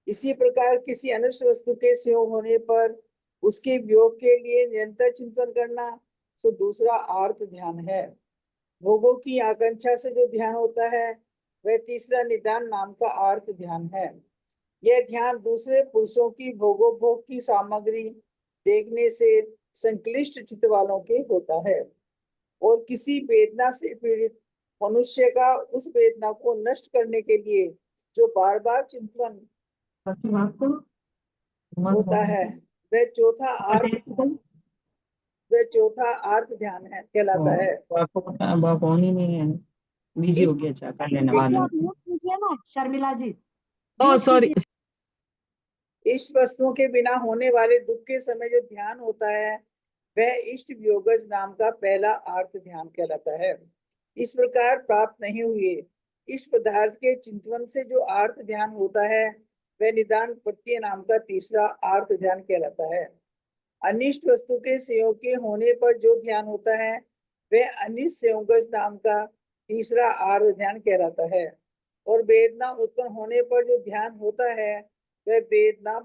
I: इसी प्रकार किसी अनिष्ट वस्तु के संयोग होने पर उसके वियोग के लिए निरंतर चिंतन करना तो दूसरा आर्त ध्यान है। भोगों की आकांक्षा से जो ध्यान होता है वह तीसरा निदान नाम का आर्त ध्यान है। यह ध्यान दूसरे पुरुषों की भोगोपभोग की सामग्री देखने से संक्लिष्ट चित्त वालों के होता है और किसी वेदना से पीड़ित मनुष्य का उस वेदना को नष्ट करने के लिए जो बार बार चिंतन होता है वह चौथा आर्त ध्यान है कहलाता है।
F: फोन ही नहीं है, बिजी हो गया, अच्छा कर लेना बाद में।
D: आप म्यूट कीजिए ना शर्मिला जी।
F: ओह
D: म्यूट
F: सॉरी,
D: कीजिए।
I: इष्ट वस्तुओं के बिना होने वाले दुख के समय जो ध्यान होता है वह इष्ट वियोगज नाम का पहला आर्त ध्यान कहलाता है। इस प्रकार प्राप्त नहीं हुए इस पदार्थ के चिंतन से जो आर्त ध्यान होता है वह निदान प्रत्यय नाम का तीसरा आर्त ध्यान कहलाता है। अनिष्ट वस्तु के संयोग के होने पर जो ध्यान होता है वह अनिष्ट संयोगज नाम का तीसरा आर्त ध्यान कहलाता है और वेदना उत्पन्न होने पर जो ध्यान होता है वह वेदना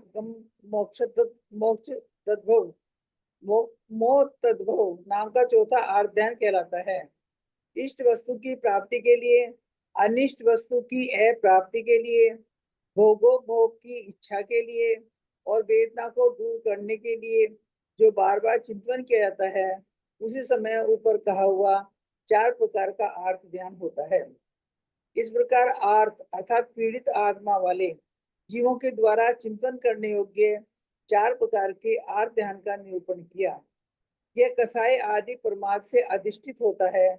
I: मोक्ष तद्भव मोह तद्भव नाम का चौथा आर्त ध्यान कहलाता है। इष्ट वस्तु की प्राप्ति के लिए, अनिष्ट वस्तु की अप्राप्ति के लिए, भोगोपभोग की इच्छा के लिए और वेदना को दूर करने के लिए जो बार बार चिंतन किया जाता है उसी समय ऊपर कहा हुआ 4 प्रकार का आर्त ध्यान होता है। इस प्रकार आर्त अर्थात पीड़ित आत्मा वाले जीवों के द्वारा चिंतन करने योग्य 4 प्रकार के आर्त ध्यान का निरूपण किया। यह कसाय आदि प्रमाद से अधिष्ठित होता है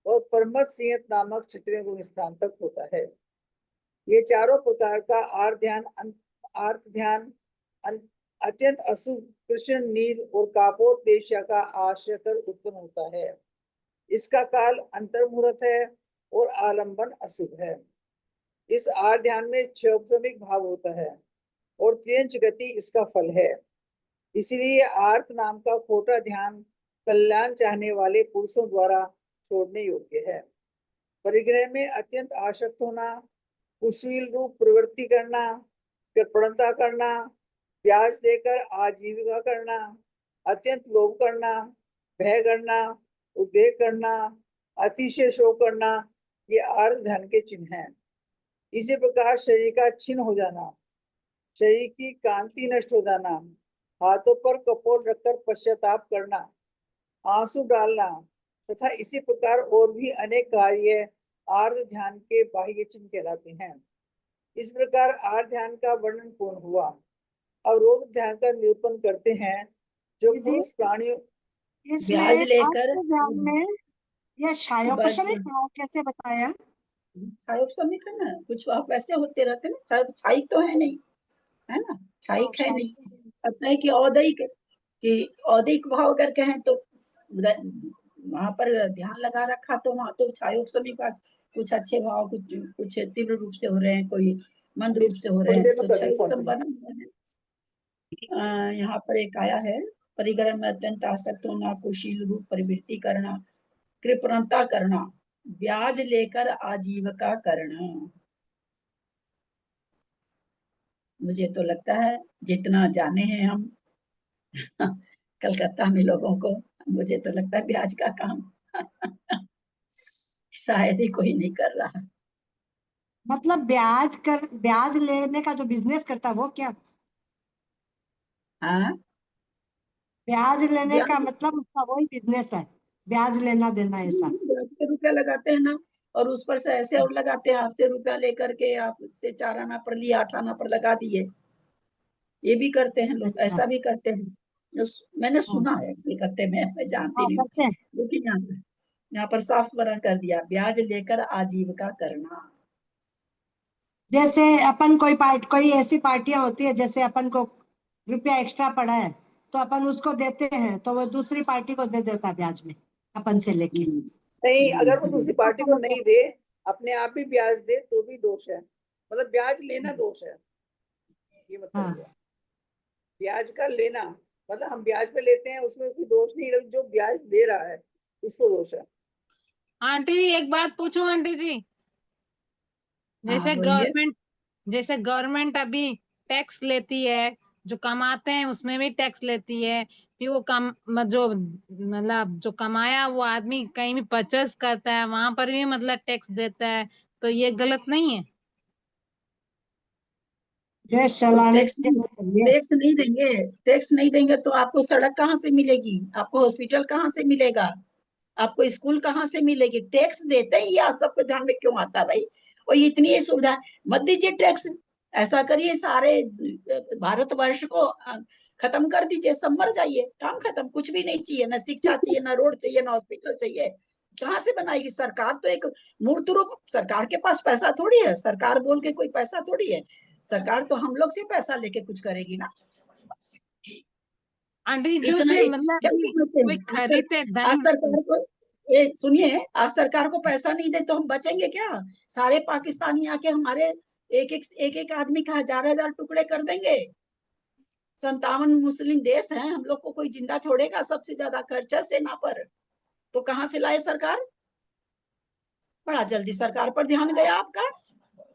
I: और परमत सिंह नामक छठवें गुण स्थान तक होता है। ये चारों प्रकार का आर्त ध्यान अत्यंत अशुभ कृष्ण नीर और कापोदेश्य का आश्रय कर उत्पन्न होता है। इसका काल अंतर्मुहूर्त है और आलंबन अशुभ है। इस आर्त ध्यान में क्षोभमिक भाव होता है और त्यंच गति इसका फल है। इसलिए आर्त नाम का खोटा ध्यान कल्याण चाहने वाले पुरुषों द्वारा छोड़ने योग्य है। परिग्रह में अत्यंत आसक्त होना, कुशील रूप प्रवृत्ति करना, कृपणता करना, ब्याज देकर आजीविका करना, अत्यंत लोभ करना, भय करना, उद्वेग करना, अतिशय शोक करना, ये आर्त ध्यान के चिन्ह हैं। इसी प्रकार शरीर का क्षीण हो जाना, शरीर की कांति नष्ट हो जाना, हाथों पर कपोल रखकर पश्चाताप करना, आंसू डालना तथा इसी प्रकार और भी अनेक कार्य आर्त ध्यान के बाह्य चिन्ह कहलाते हैं। इस प्रकार आर्त ध्यान का वर्णन पूर्ण हुआ। अब रोग ध्यान का निरूपण करते हैं जो पुरुष प्राणियों
D: इसमें
A: ब्याज लेकर
D: आर्त ध्यान में यह क्षयोपशमिक भाव कैसे बताया?
A: क्षयोपशमिक है ना, कुछ आप वैसे होते रहते ना, क्षयिक तो है नहीं, है ना, क्षयिक है नहीं। पता है कि औदैहिक भाव अगर कहें तो वहां पर ध्यान लगा रखा तो वहां तो क्षयोपशमिक कुछ अच्छे भाव, कुछ तीव्र रूप से हो रहे हैं, कोई मंद रूप से हो रहे हैं, तो क्षयोपशम बना हुआ है। यहाँ पर एक आया है, परिग्रह में अत्यंत आसक्त होना, कुशील रूप प्रवृत्ति करना, कृपणता करना, ब्याज लेकर आजीविका करना। मुझे तो लगता है जितना जाने हैं हम कलकत्ता में लोगों को, मुझे तो लगता है ब्याज का काम शायद ही कोई नहीं कर रहा।
D: मतलब ब्याज लेने का जो बिजनेस करता है वो क्या?
A: हाँ,
D: ब्याज लेने का
A: ब्याज
D: मतलब उसका वही बिजनेस है, ब्याज लेना देना ऐसा।
A: ब्याज पे रुपया लगाते हैं ना, और उस पर से ऐसे और लगाते हैं, आपसे रुपया लेकर के आपसे 4 आना पर लिया, 8 आना पर लगा दिए। ये भी करते हैं लोग,
D: अच्छा,
A: ऐसा भी करते हैं। मैंने
D: हाँ,
A: सुना है कलकत्ते में, मैं जानती
D: हाँ
A: नहीं हूँ,
D: करते हैं।
A: लेकिन यहाँ पर साफ मना कर दिया, ब्याज लेकर आजीविका करना।
D: जैसे अपन कोई ऐसी पार्टियां होती है, जैसे अपन को रुपया एक्स्ट्रा पड़ा है तो अपन उसको देते हैं तो वो दूसरी पार्टी को दे देता ब्याज में अपन से लेके।
I: नहीं, अगर वो दूसरी पार्टी को नहीं दे, अपने आप ही ब्याज दे तो भी दोष है। मतलब ब्याज लेना दोष है, ये मतलब
D: हाँ।
I: हुआ। ब्याज का लेना मतलब हम ब्याज पे लेते हैं, उसमें कोई दोष नहीं, जो ब्याज दे रहा है उसको दोष है।
J: आंटी जी एक बात पूछूं आंटी जी,
A: बोलिए।
J: जैसे गवर्नमेंट अभी टैक्स लेती है, जो कमाते हैं उसमें भी टैक्स लेती है, फिर वो जो मतलब जो कमाया वो आदमी कहीं भी परचेस करता है वहां पर भी मतलब टैक्स देता है, तो ये गलत नहीं है?
D: देश
A: तो
D: चलाने
A: टैक्स
D: के लिए चाहिए।
A: टैक्स नहीं देंगे, टैक्स नहीं देंगे तो आपको सड़क कहाँ से मिलेगी, आपको हॉस्पिटल कहाँ से मिलेगा, आपको स्कूल कहाँ से मिलेगी? टैक्स देते ही आप सबको ध्यान में क्यों आता है भाई? और इतनी ही सुविधा मत दीजिए टैक्स, ऐसा करिए सारे भारतवर्ष को खत्म कर दीजिए, सब मर जाइए, काम खत्म, कुछ भी नहीं चाहिए, ना शिक्षा चाहिए, ना रोड चाहिए, ना हॉस्पिटल चाहिए। कहाँ से बनाएगी सरकार? तो एक मूर्त रूप, सरकार के पास पैसा थोड़ी है, सरकार बोल के कोई पैसा थोड़ी है, सरकार तो हम लोग से पैसा लेके कुछ करेगी ना।
J: आंटी जी जो
A: इतना
J: से
A: एक
J: मतलब
A: क्या
J: कि
A: समझते
J: कोई
A: हैं?
J: खरीदे
A: आज
J: धन,
A: सरकार को सुनिए, आज सरकार को पैसा नहीं दे तो हम बचेंगे क्या? सारे पाकिस्तानी आके हमारे एक आदमी का 1000 टुकड़े कर देंगे। 57 मुस्लिम देश हैं, हम लोग को कोई जिंदा छोड़ेगा? सबसे ज्यादा खर्चा सेना पर, तो कहाँ से लाए सरकार? बड़ा जल्दी सरकार पर ध्यान गया आपका।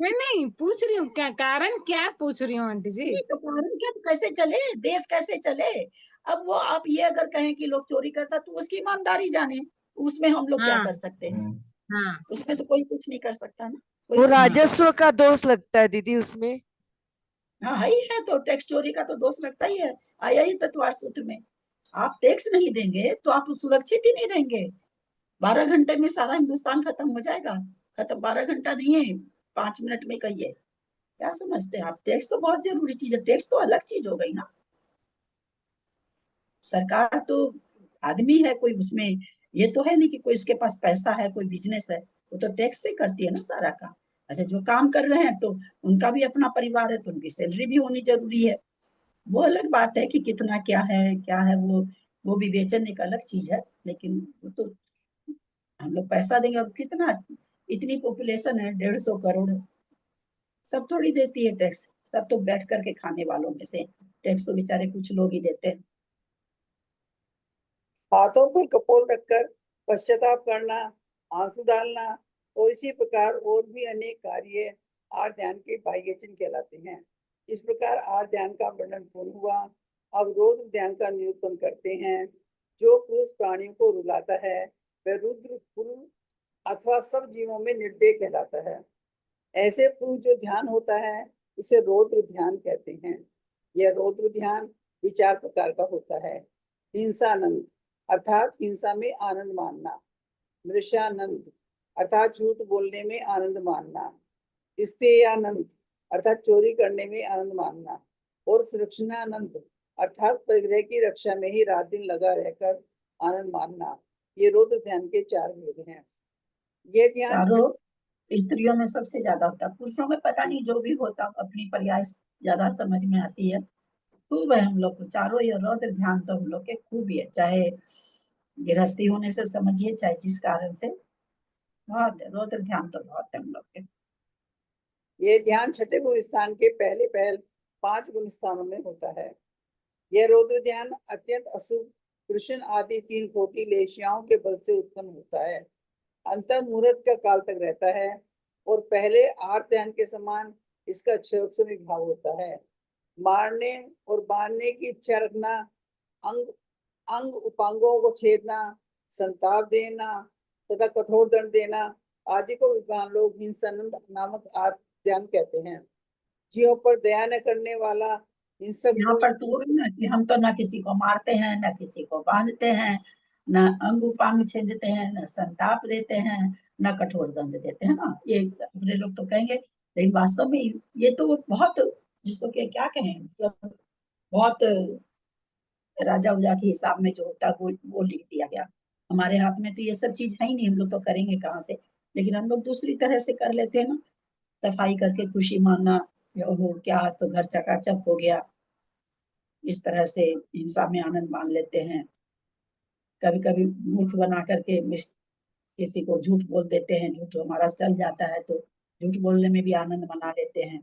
J: नहीं पूछ रही हूँ क्या कारण, क्या पूछ रही हूँ आंटी जी?
A: नहीं तो कारण क्या, तो कैसे चले देश, कैसे चले? अब वो आप ये अगर कहें कि लोग चोरी करता तो उसकी ईमानदारी जाने, उसमें हम लोग क्या
J: हाँ
A: कर सकते हैं?
J: हाँ
A: उसमें तो कोई कुछ नहीं कर सकता ना, कोई
E: वो
A: कुछ नहीं कर
E: राजस्व का दोष लगता है दीदी उसमें।
A: सकता। हाँ ही है, तो टैक्स चोरी का तो दोष लगता ही है, आया ही तत्वार सूत्र में। आप टैक्स नहीं देंगे तो आप सुरक्षित ही नहीं रहेंगे। 12 घंटे में सारा हिंदुस्तान खत्म हो जाएगा। खत्म 12 घंटा नहीं है, 5 मिनट में कहिए। क्या समझते हैं आप? टैक्स तो बहुत जरूरी चीज है, टैक्स तो अलग चीज हो गई ना। सरकार तो आदमी है कोई, उसमें ये तो है नहीं कि कोई उसके पास पैसा है, कोई बिजनेस है, वो तो टैक्स से करती है ना सारा काम। अच्छा, जो काम कर रहे हैं तो उनका भी अपना परिवार है, तो उनकी सैलरी भी होनी जरूरी है। वो अलग बात है कि कितना क्या है वो विवेचन एक अलग चीज है, लेकिन वो तो हम लोग पैसा देंगे, और कितना, इतनी पॉपुलेशन है 150 करोड़, सब थोड़ी देती है टैक्स, सब तो बैठ करके खाने वालों में से टैक्स तो बेचारे कुछ लोग ही देते हैं।
I: हाथों पर कपोल रखकर पश्चाताप करना, आंसू डालना और इसी प्रकार और भी अनेक कार्य आर्य ध्यान के बाह्य चिन्ह कहलाते हैं। इस प्रकार आर्य ध्यान का वर्णन पूर्ण हुआ। अब रौद्र ध्यान का निरूपण करते हैं। जो पुरुष प्राणियों को रुलाता है वह रुद्र पुरुष अथवा सब जीवों में निर्दय कहलाता है। ऐसे पुरुष जो ध्यान होता है इसे रौद्र ध्यान कहते हैं। यह रौद्र ध्यान विचार प्रकार का होता है। हिंसानंद अर्थात हिंसा में आनंद मानना, मृषानंद अर्थात झूठ बोलने में आनंद मानना, स्तेयानंद अर्थात चोरी करने में आनंद मानना, और सुरक्षानंद अर्थात परिग्रह की रक्षा में ही रात दिन लगा रहकर आनंद मानना। ये रौद्र ध्यान के 4 भेद हैं। ये ध्यान
A: चारों स्त्रियों में सबसे ज्यादा होता है, पुरुषों में पता नहीं, जो भी होता अपनी पर्याय ज्यादा समझ में आती है। खूब है हम लोग को चारों, ये रौद्र ध्यान तो हम लोग के खूब ही है, चाहे गृहस्थी होने से समझिए, चाहे जिस कारण से, बहुत है, रौद्र ध्यान तो बहुत है हम लोग के।
I: ये ध्यान छठे गुण स्थान के पहल 5 गुण स्थानों में होता है। यह रौद्र ध्यान अत्यंत अशुभ कृष्ण आदि 3 कोटि लेशियाओं के बल से उत्पन्न होता है। अंत मुहूर्त का काल तक रहता है और पहले आर्त ध्यान के समान इसका 6 भाव होता है। मारने और बांधने की इच्छा रखना, अंग उपांगों को छेदना, संताप देना तथा कठोर दंड देना आदि को विद्वान लोग हिंसानंद नामक आर्त ध्यान कहते हैं। जीवों पर दया न करने वाला हिंसक
A: यहाँ पर तो वो भी ना कि हम तो ना किसी को मारते हैं, ना किसी को बांधते हैं, ना अंग उपांग छेदते हैं, ना संताप देते हैं, ना कठोर दंड देते हैं ना। ये अपने लोग तो कहेंगे, लेकिन वास्तव में ये तो बहुत, जिसको क्या कहें, मतलब बहुत राजा उजा के हिसाब में जो होता है वो लिख दिया गया। हमारे हाथ में तो ये सब चीज है ही नहीं, हम लोग तो करेंगे कहाँ से? लेकिन हम लोग दूसरी तरह से कर लेते हैं ना, सफाई करके खुशी मानना, या ओहो क्या आज तो घर चकाचक हो गया, इस तरह से हिंसा में आनंद मान लेते हैं। कभी कभी मूर्ख बना करके किसी को झूठ बोल देते हैं, झूठ हमारा चल जाता है तो झूठ बोलने में भी आनंद मना लेते हैं।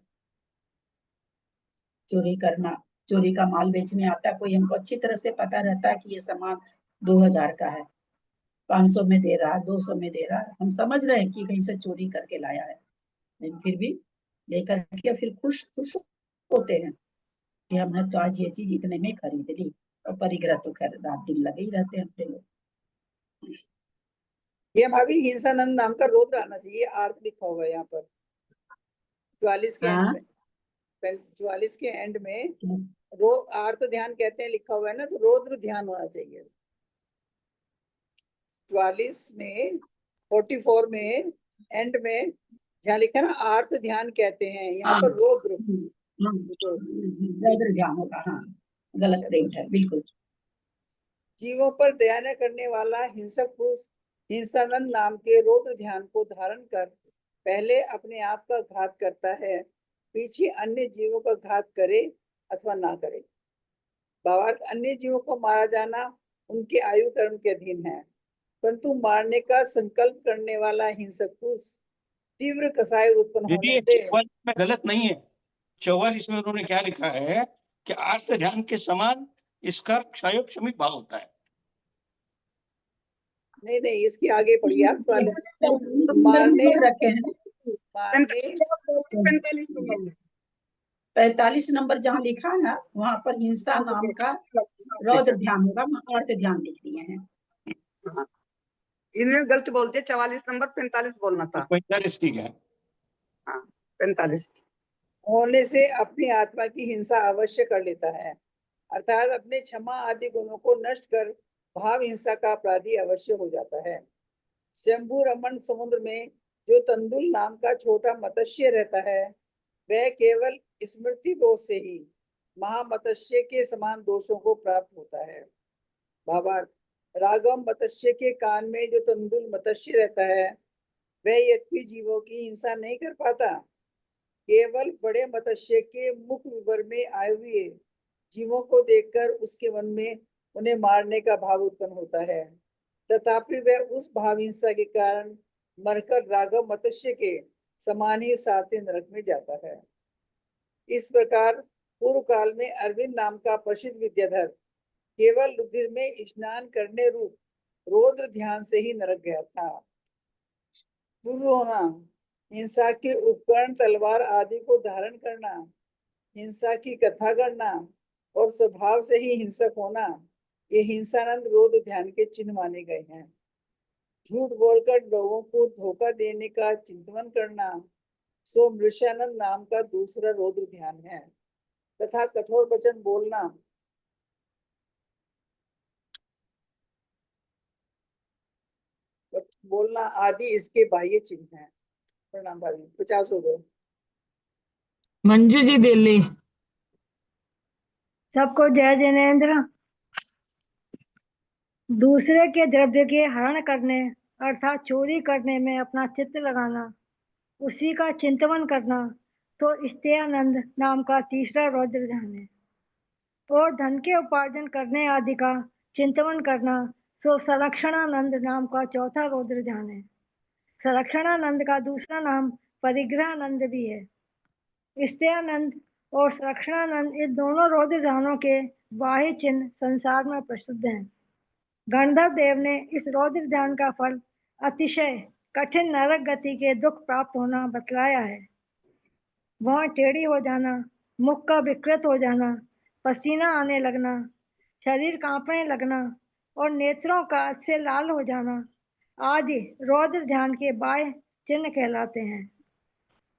A: चोरी करना, चोरी का माल बेचने आता कोई, हमको अच्छी तरह से पता रहता है कि ये सामान 2000 का है, 500 में दे रहा है, 200 में दे रहा है, हम समझ रहे हैं कि कहीं से चोरी करके लाया है, लेकिन फिर भी लेकर के फिर खुश खुश होते हैं कि हमने तो आज ये चीज इतने में खरीद ली। और परिग्रह तो खैर रात दिन लगे ही रहते हैं अपने लोग।
I: ये भाभी हिंसानंद नाम का रौद्र आना चाहिए, आर्थ लिखा हुआ है यहाँ पर 44 के एंड में, 44 के एंड में आर्थ ध्यान कहते हैं लिखा हुआ है ना, तो रौद्र ध्यान होना चाहिए। 44 में 44 में एंड में जहाँ लिखा ना आर्थ ध्यान कहते हैं, यहाँ पर रौद्र
A: रौद्र ध्यान होगा। हाँ, गलत प्रिंट है बिल्कुल।
I: जीवों पर दया न करने वाला हिंसक पुरुष हिंसानंद नाम के रौद्र ध्यान को धारण कर पहले अपने आप का घात करता है, पीछे अन्य जीवों का घात करे अथवा ना करे। भावार्थ, अन्य जीवों को मारा जाना उनके आयु कर्म के अधीन है, परंतु मारने का संकल्प करने वाला हिंसक पुरुष तीव्र कसाई उत्पन्न होने से
G: में गलत नहीं है। 44 में उन्होंने क्या लिखा है कि आर्थ ध्यान के समान इसका क्षय क्षमिक भाव होता है।
I: नहीं नहीं, इसके आगे पढ़िए आप। मारने
A: 45 नंबर जहाँ लिखा है ना, वहाँ पर हिंसा नाम का रौद्र ध्यान होगा, वहाँ अर्थ ध्यान लिख दिए हैं।
B: इन्होंने गलत बोल दिया, 44 नंबर 45 बोलना था।
G: 45 ठीक है।
B: हाँ 45
I: होने से अपनी आत्मा की हिंसा अवश्य कर लेता है, अर्थात अपने क्षमा आदि गुणों को नष्ट कर भाव हिंसा का अपराधी अवश्य हो जाता है। शंभु रमन समुद्र में जो तंदुल नाम का छोटा मत्स्य रहता है, वह केवल स्मृति दोष से ही महामत्स्य के समान दोषों को प्राप्त होता है। भावार्थ, रागम मत्स्य के कान में जो तंदुल मत्स्य रहता है, वह यद्यपि जीवों की हिंसा नहीं कर पाता, केवल बड़े मत्स्य के मुख विवर में आए हुए जीवों को देखकर उसके मन में उन्हें मारने का भाव उत्पन्न होता है, तथापि वह उस भाव हिंसा के कारण मरकर राघव मत्स्य के समान ही सातवें नरक में जाता है। इस प्रकार पूर्व काल में अरविंद नाम का प्रसिद्ध विद्याधर केवल रुधिर में स्नान करने रूप रौद्र ध्यान से ही नरक गया था। पूर्व होना, हिंसा के उपकरण तलवार आदि को धारण करना, हिंसा की कथा करना और स्वभाव से ही हिंसक होना, ये हिंसानंद रौद्र ध्यान के चिन्ह माने गए हैं। झूठ बोलकर लोगों को धोखा देने का चिंतन करना सो मृषानंद नाम का दूसरा रौद्र ध्यान है, तथा कठोर वचन बोलना आदि इसके बाह्य चिन्ह हैं। प्रणाम भाभी। 50 हो गए।
F: मंजू जी दिल्ली।
C: सबको जय जिनेन्द्र। दूसरे के द्रव्य के हरण करने अर्थात चोरी करने में अपना चित्त लगाना, उसी का चिंतन करना तो स्त्यानंद नाम का तीसरा रौद्र ध्यान है। और धन के उपार्जन करने आदि का चिंतन करना तो संरक्षणानंद नाम का चौथा रौद्र ध्यान है। संरक्षणानंद का दूसरा नाम परिग्रहानंद भी है। स्त्यानंद और संरक्षणानंद इस दोनों रौद्र ध्यानों के बाह्य चिन्ह संसार में प्रसिद्ध हैं। गंधर्व देव ने इस रौद्र ध्यान का फल अतिशय कठिन नरक गति के दुख प्राप्त होना बतलाया है। वहाँ टेढ़ी हो जाना, मुख का विकृत हो जाना, पसीना आने लगना, शरीर कांपने लगना और नेत्रों का से लाल हो जाना आदि रौद्र ध्यान के बाह्य चिन्ह कहलाते हैं।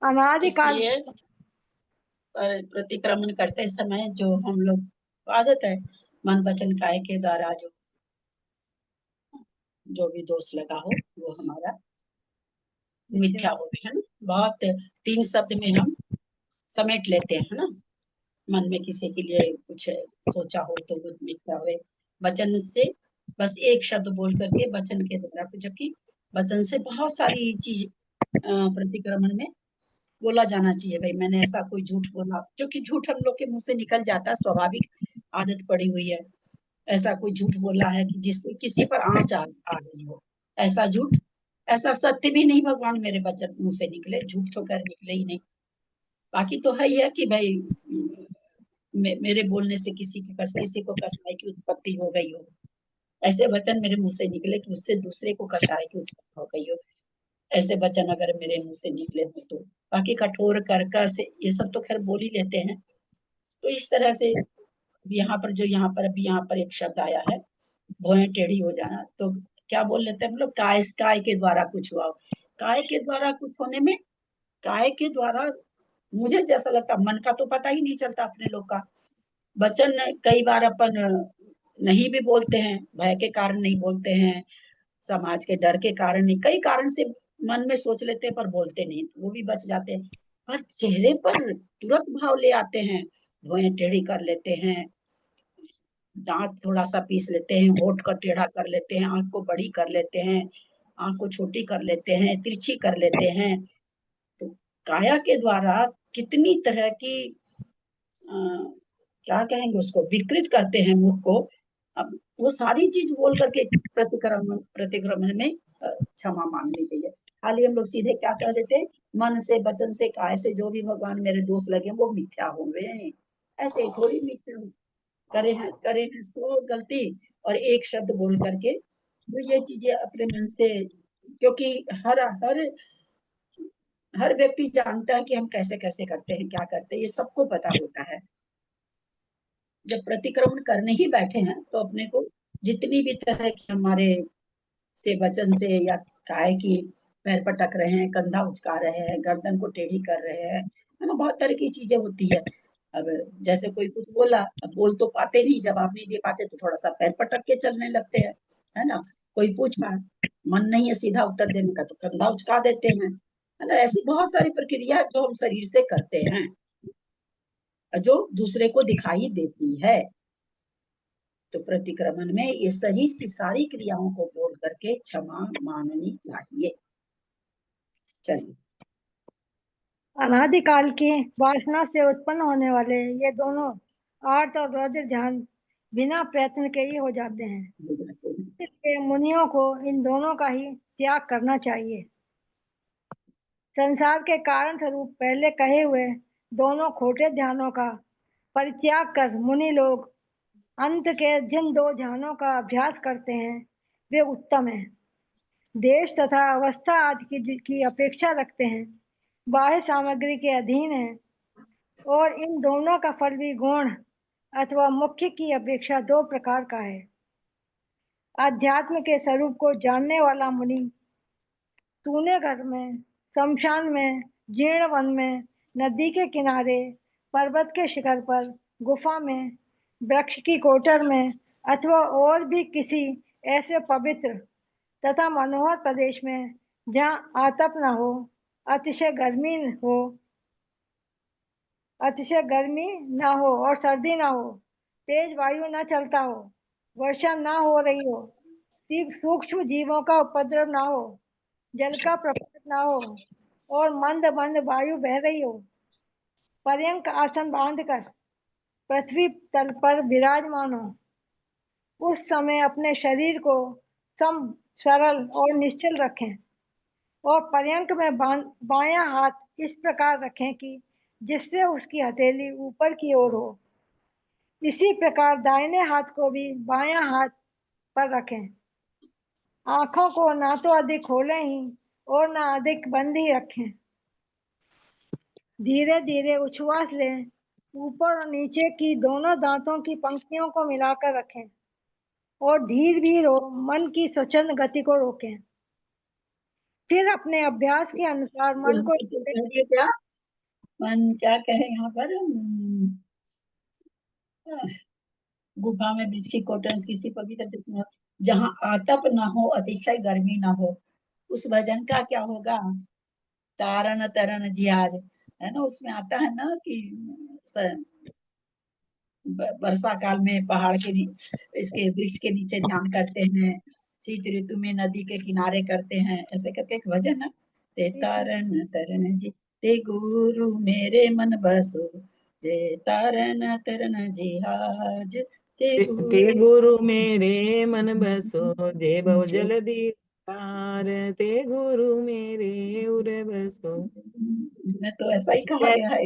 C: अनादिकाल
A: इसलिए प्रतिक्रमण करते समय जो हम लोग आदत है मन वचन काय के द्वारा जो भी दोष लगा हो वो हमारा मिथ्या हो गया है ना। बहुत 3 शब्द में हम समेट लेते हैं ना। मन में किसी के लिए कुछ सोचा हो तो वो मिथ्या हुए। वचन से बस एक शब्द बोल करके वचन के द्वारा, जबकि वचन से बहुत सारी चीज प्रतिक्रमण में बोला जाना चाहिए। भाई मैंने ऐसा कोई झूठ बोला, क्योंकि झूठ हम लोग के मुंह से निकल जाता है स्वाभाविक, आदत पड़ी हुई है। ऐसा कोई झूठ बोला है कि जिससे किसी पर आंच आ रही हो, ऐसा झूठ, ऐसा सत्य भी नहीं भगवान मेरे बच्चे मुंह से निकले, झूठ तो कर निकले ही नहीं। बाकी तो है ही है कि भाई मेरे बोलने से किसी को कसाई की उत्पत्ति हो गई हो, ऐसे वचन मेरे मुंह से निकले कि उससे दूसरे को कसाई की उत्पत्ति हो गई हो, ऐसे वचन अगर मेरे मुंह से निकले हो तो। बाकी कठोर कर्कश ये सब तो खैर बोल ही लेते हैं। तो इस तरह से यहाँ पर अभी यहाँ पर एक शब्द आया है, भौहें टेढ़ी हो जाना, तो क्या बोल लेते हैं हम लोग, काय के द्वारा कुछ हुआ। काय के द्वारा कुछ होने में, काय के द्वारा मुझे जैसा लगता, मन का तो पता ही नहीं चलता अपने लोग का। वचन कई बार अपन नहीं भी बोलते हैं, भय के कारण नहीं बोलते हैं, समाज के डर के कारण नहीं, कई कारण से मन में सोच लेते हैं पर बोलते नहीं, वो भी बच जाते हैं। पर चेहरे पर तुरंत भाव ले आते हैं, भौहें टेढ़ी कर लेते हैं, दांत थोड़ा सा पीस लेते हैं, होठ को टेढ़ा कर लेते हैं, आंख को बड़ी कर लेते हैं, आंख को छोटी कर लेते हैं, तिरछी कर लेते हैं। तो काया के द्वारा कितनी तरह की क्या कहेंगे उसको, विकृत करते हैं मुख को। अब वो सारी चीज बोल करके प्रतिक्रमण में क्षमा मांगनी चाहिए। खाली हम लोग सीधे क्या कह देते हैं, मन से, वचन से, काय से जो भी भगवान मेरे दोष लगे वो मिथ्या होंगे, ऐसे ही थोड़ी मिथ्या करे हैं तो गलती, और एक शब्द बोल करके तो ये चीजें अपने मन से, क्योंकि हर व्यक्ति जानता है कि हम कैसे कैसे करते हैं, क्या करते हैं, ये सबको पता होता है। जब प्रतिक्रमण करने ही बैठे हैं तो अपने को जितनी भी तरह की हमारे से वचन से या काय की पैर पटक रहे हैं, कंधा उचका रहे हैं, गर्दन को टेढ़ी कर रहे हैं, है ना, बहुत तरह की चीजें होती है। अब जैसे कोई कुछ बोला, अब बोल तो पाते नहीं, जवाब नहीं दे पाते तो थोड़ा सा पैर पटक के चलने लगते हैं, है ना। कोई पूछा, मन नहीं है सीधा उत्तर देने का तो कंधा उचका देते हैं, है ना। ऐसी बहुत सारी प्रक्रिया जो हम शरीर से करते हैं, जो दूसरे को दिखाई देती है। तो प्रतिक्रमण में ये शरीर की सारी क्रियाओं को बोल करके क्षमा मांगनी चाहिए। चलिए,
C: अनादिकाल की वासना से उत्पन्न होने वाले ये दोनों आर्त और रौद्र ध्यान बिना प्रयत्न के ही हो जाते हैं। इसलिए मुनियों को इन दोनों का ही त्याग करना चाहिए। संसार के कारण स्वरूप पहले कहे हुए दोनों खोटे ध्यानों का परित्याग कर मुनि लोग अंत के जिन दो ध्यानों का अभ्यास करते हैं वे उत्तम है। देश तथा अवस्था आदि की अपेक्षा रखते हैं, बाह्य सामग्री के अधीन है, और इन दोनों का फल भी गुण अथवा मुख्य की अपेक्षा दो प्रकार का है। अध्यात्म के स्वरूप को जानने वाला मुनि तूने घर में, शमशान में, जीर्ण वन में, नदी के किनारे, पर्वत के शिखर पर, गुफा में, वृक्ष की कोटर में अथवा और भी किसी ऐसे पवित्र तथा मनोहर प्रदेश में जहाँ आतप न हो, अतिशय गर्मी ना हो और सर्दी ना हो, तेज वायु न चलता हो, वर्षा ना हो रही हो, सूक्ष्म जीवों का उपद्रव ना हो, जल का प्रपात ना हो और मंद मंद वायु बह रही हो, पर्यंक आसन बांधकर पृथ्वी तल पर विराजमान हो, उस समय अपने शरीर को सम, सरल और निश्चल रखें और पर्यंक में बायां हाथ इस प्रकार रखें कि जिससे उसकी हथेली ऊपर की ओर हो। इसी प्रकार दाहिने हाथ को भी बायां हाथ पर रखें। आंखों को ना तो अधिक खोलें ही और ना अधिक बंद ही रखें। धीरे धीरे उच्छ्वास लें। ऊपर और नीचे की दोनों दांतों की पंक्तियों को मिलाकर रखें और धीरे धीरे मन की स्वच्छंद गति को रोकें। फिर अपने अभ्यास के अनुसार मन को
A: क्या मन क्या कहे यहाँ पर, गुफा में, वृक्ष की कोटन, किसी पवित्र जहाँ आतप ना हो, अतिशय गर्मी ना हो, उस भजन का क्या होगा, तारण तरण जियाज, है ना। उसमें आता है ना कि वर्षा काल में पहाड़ के इसके वृक्ष के नीचे ध्यान करते हैं, शीत ऋतु में नदी के किनारे करते हैं, ऐसे करके एक भजन है, ते तारण तरण जी ते गुरु मेरे मन बसो, जय तारन तरन जिहाज ते
F: ते गुरु मेरे मन बसो जे बहु जल्दी पार ते गुरु मेरे उर बसो।
A: इसमें तो ऐसा ही कहा गया है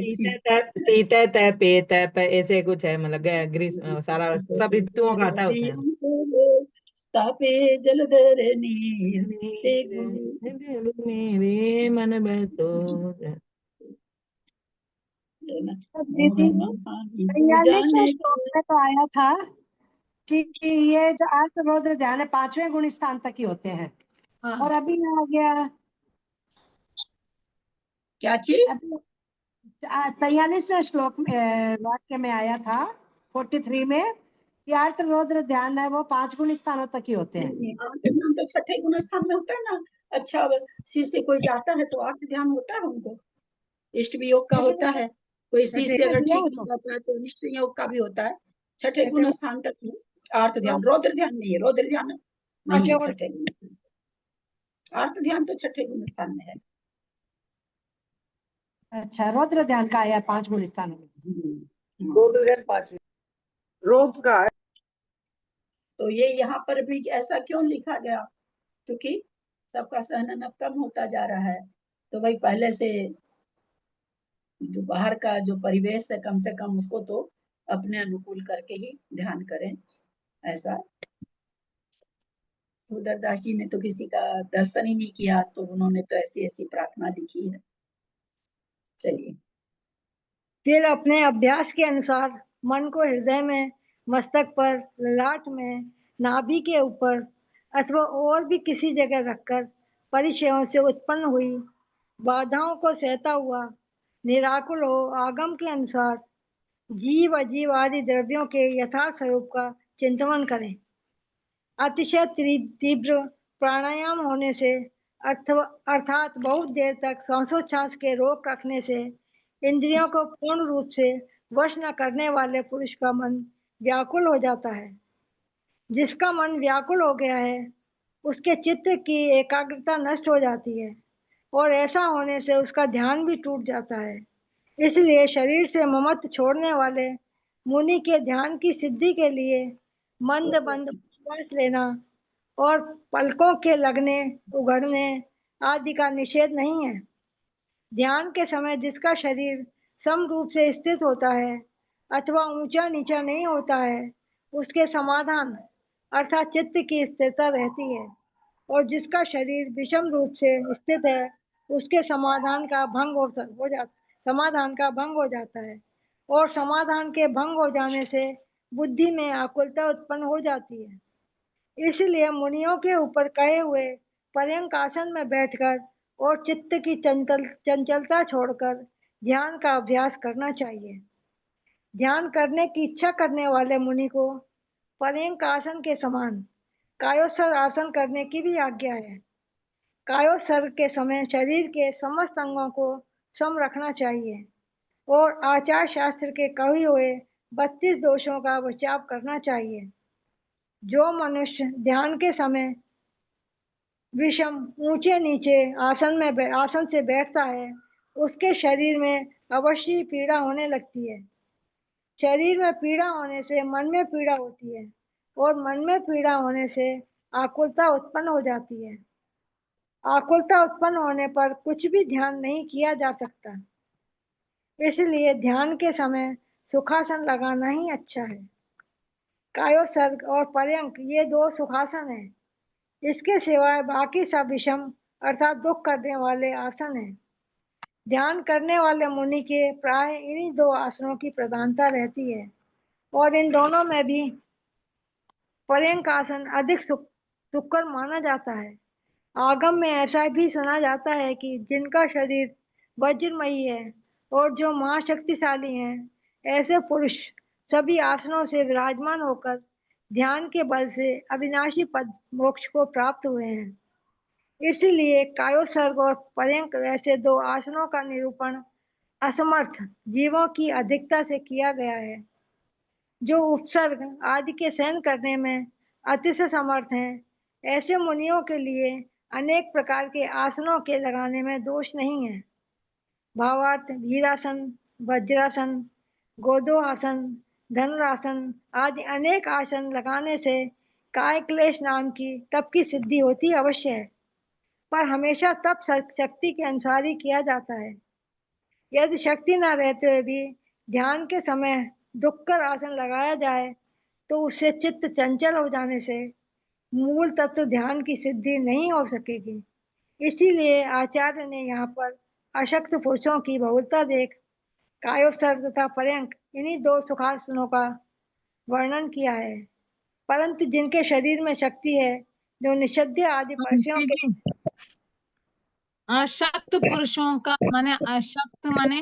F: ऐसे कुछ है, मतलब सारा सब ऋतुओं का आता है उसमें।
A: तापे जलधर नीर ते गुरु
F: मेरे मन बसो।
D: तो दीदी 43वें श्लोक में तो आया था कि ये जो अर्थ रौद्र ध्यान है 5वें गुण स्थान तक ही होते हैं।
A: हाँ।
D: और अभी आ गया
A: क्या चीज?
D: अभी 43वें श्लोक में वाक्य में आया था 43 में कि अर्थ रौद्र ध्यान है वो 5 गुण स्थानों तक ही होते हैं।
A: अर्थ ध्यान तो छठे गुण स्थान में होता है ना। अच्छा, शिष्य कोई जाता है तो अर्थ ध्यान होता है उनको, इष्ट वियोग का होता है। कोई शिष्य अगर ठीक नहीं रहता है तो इष्ट संयोग का भी होता है। छठे गुण स्थान तक ही अर्थ ध्यान, रौद्र ध्यान नहीं है, रौद्र ध्यान नहीं है छठे गुण स्थान। अर्थ ध्यान तो छठे गुण स्थान में है।
D: अच्छा, रौद्र ध्यान का आया 5 गुण स्थानों में।
I: रौद्र ध्यान 5 रौद्र का है।
A: तो ये यहाँ पर भी ऐसा क्यों लिखा गया? क्योंकि सबका सहन अब कम होता जा रहा है, तो भाई पहले से जो बाहर का जो परिवेश है कम से कम उसको तो अपने अनुकूल करके ही ध्यान करें। ऐसा उदरदास जी ने तो किसी का दर्शन ही नहीं किया, तो उन्होंने तो ऐसी ऐसी प्रार्थना लिखी है। चलिए,
C: फिर अपने अभ्यास के अनुसार मन को हृदय में, मस्तक पर, ललाट में, नाभि के ऊपर अथवा और भी किसी जगह रखकर परिचयों से उत्पन्न हुई बाधाओं को सहता हुआ निराकुल हो आगम के अनुसार जीव अजीव आदि द्रव्यों के यथार्थ स्वरूप का चिंतन करें। अतिशय तीव्र प्राणायाम होने से अर्थात बहुत देर तक श्वासोच्छ्वास के रोक रखने से इंद्रियों को पूर्ण रूप से वश न करने वाले पुरुष का मन व्याकुल हो जाता है। जिसका मन व्याकुल हो गया है उसके चित्त की एकाग्रता नष्ट हो जाती है और ऐसा होने से उसका ध्यान भी टूट जाता है। इसलिए शरीर से ममत्व छोड़ने वाले मुनि के ध्यान की सिद्धि के लिए मंद मंद श्वास लेना और पलकों के लगने उघड़ने आदि का निषेध नहीं है। ध्यान के समय जिसका शरीर सम रूप से स्थित होता है अथवा ऊंचा नीचा नहीं होता है उसके समाधान अर्थात चित्त की स्थिरता रहती है, और जिसका शरीर विषम रूप से स्थित है उसके समाधान का भंग हो जाता है और समाधान के भंग हो जाने से बुद्धि में आकुलता उत्पन्न हो जाती है। इसलिए मुनियों के ऊपर कहे हुए पर्यंक आसन में बैठकर और चित्त की चंचलता छोड़कर ध्यान का अभ्यास करना चाहिए। ध्यान करने की इच्छा करने वाले मुनि को पर्यंक आसन के समान कायोत्सर्ग आसन करने की भी आज्ञा है। कायोत्सर्ग के समय शरीर के समस्त अंगों को सम रखना चाहिए और आचार शास्त्र के कहे हुए 32 दोषों का बचाव करना चाहिए। जो मनुष्य ध्यान के समय विषम ऊंचे नीचे आसन से बैठता है उसके शरीर में अवश्य पीड़ा होने लगती है। शरीर में पीड़ा होने से मन में पीड़ा होती है और मन में पीड़ा होने से आकुलता उत्पन्न हो जाती है। आकुलता उत्पन्न होने पर कुछ भी ध्यान नहीं किया जा सकता। इसलिए ध्यान के समय सुखासन लगाना ही अच्छा है। कायोत्सर्ग और पर्यंक ये 2 सुखासन हैं। इसके सिवाय बाकी सब विषम अर्थात दुख करने वाले आसन हैं। ध्यान करने वाले मुनि के प्राय इन्हीं 2 आसनों की प्रधानता रहती है और इन दोनों में भी पर्यंक आसन अधिक सुखकर माना जाता है। आगम में ऐसा भी सुना जाता है कि जिनका शरीर वज्रमयी है और जो महाशक्तिशाली हैं ऐसे पुरुष सभी आसनों से विराजमान होकर ध्यान के बल से अविनाशी पद मोक्ष को प्राप्त हुए हैं। इसलिए कायोत्सर्ग और पर्यंक ऐसे 2 आसनों का निरूपण असमर्थ जीवों की अधिकता से किया गया है। जो उपसर्ग आदि के सहन करने में अतिशय समर्थ हैं ऐसे मुनियों के लिए अनेक प्रकार के आसनों के लगाने में दोष नहीं है। भावार्थ वीरासन, वज्रासन, गोदो आसन, धनुरासन आदि अनेक आसन लगाने से काय क्लेश नाम की तप की सिद्धि होती अवश्य है, पर हमेशा तप शक्ति के अनुसार ही किया जाता है। यदि शक्ति न रहते हुए भी ध्यान के समय दुक्कर आसन लगाया जाए तो उससे चित्त चंचल हो जाने से मूल तत्व ध्यान की सिद्धि नहीं हो सकेगी। इसीलिए आचार्य ने यहाँ पर अशक्त पुरुषों की बहुलता देख कायोत्सर्ग तथा पर्यंक इन्हीं दो सुखासनों का वर्णन किया है। परंतु जिनके शरीर में शक्ति है, जो निषद्य आदि पर्षियों के
J: जी, अशक्त पुरुषों का माने अशक्त माने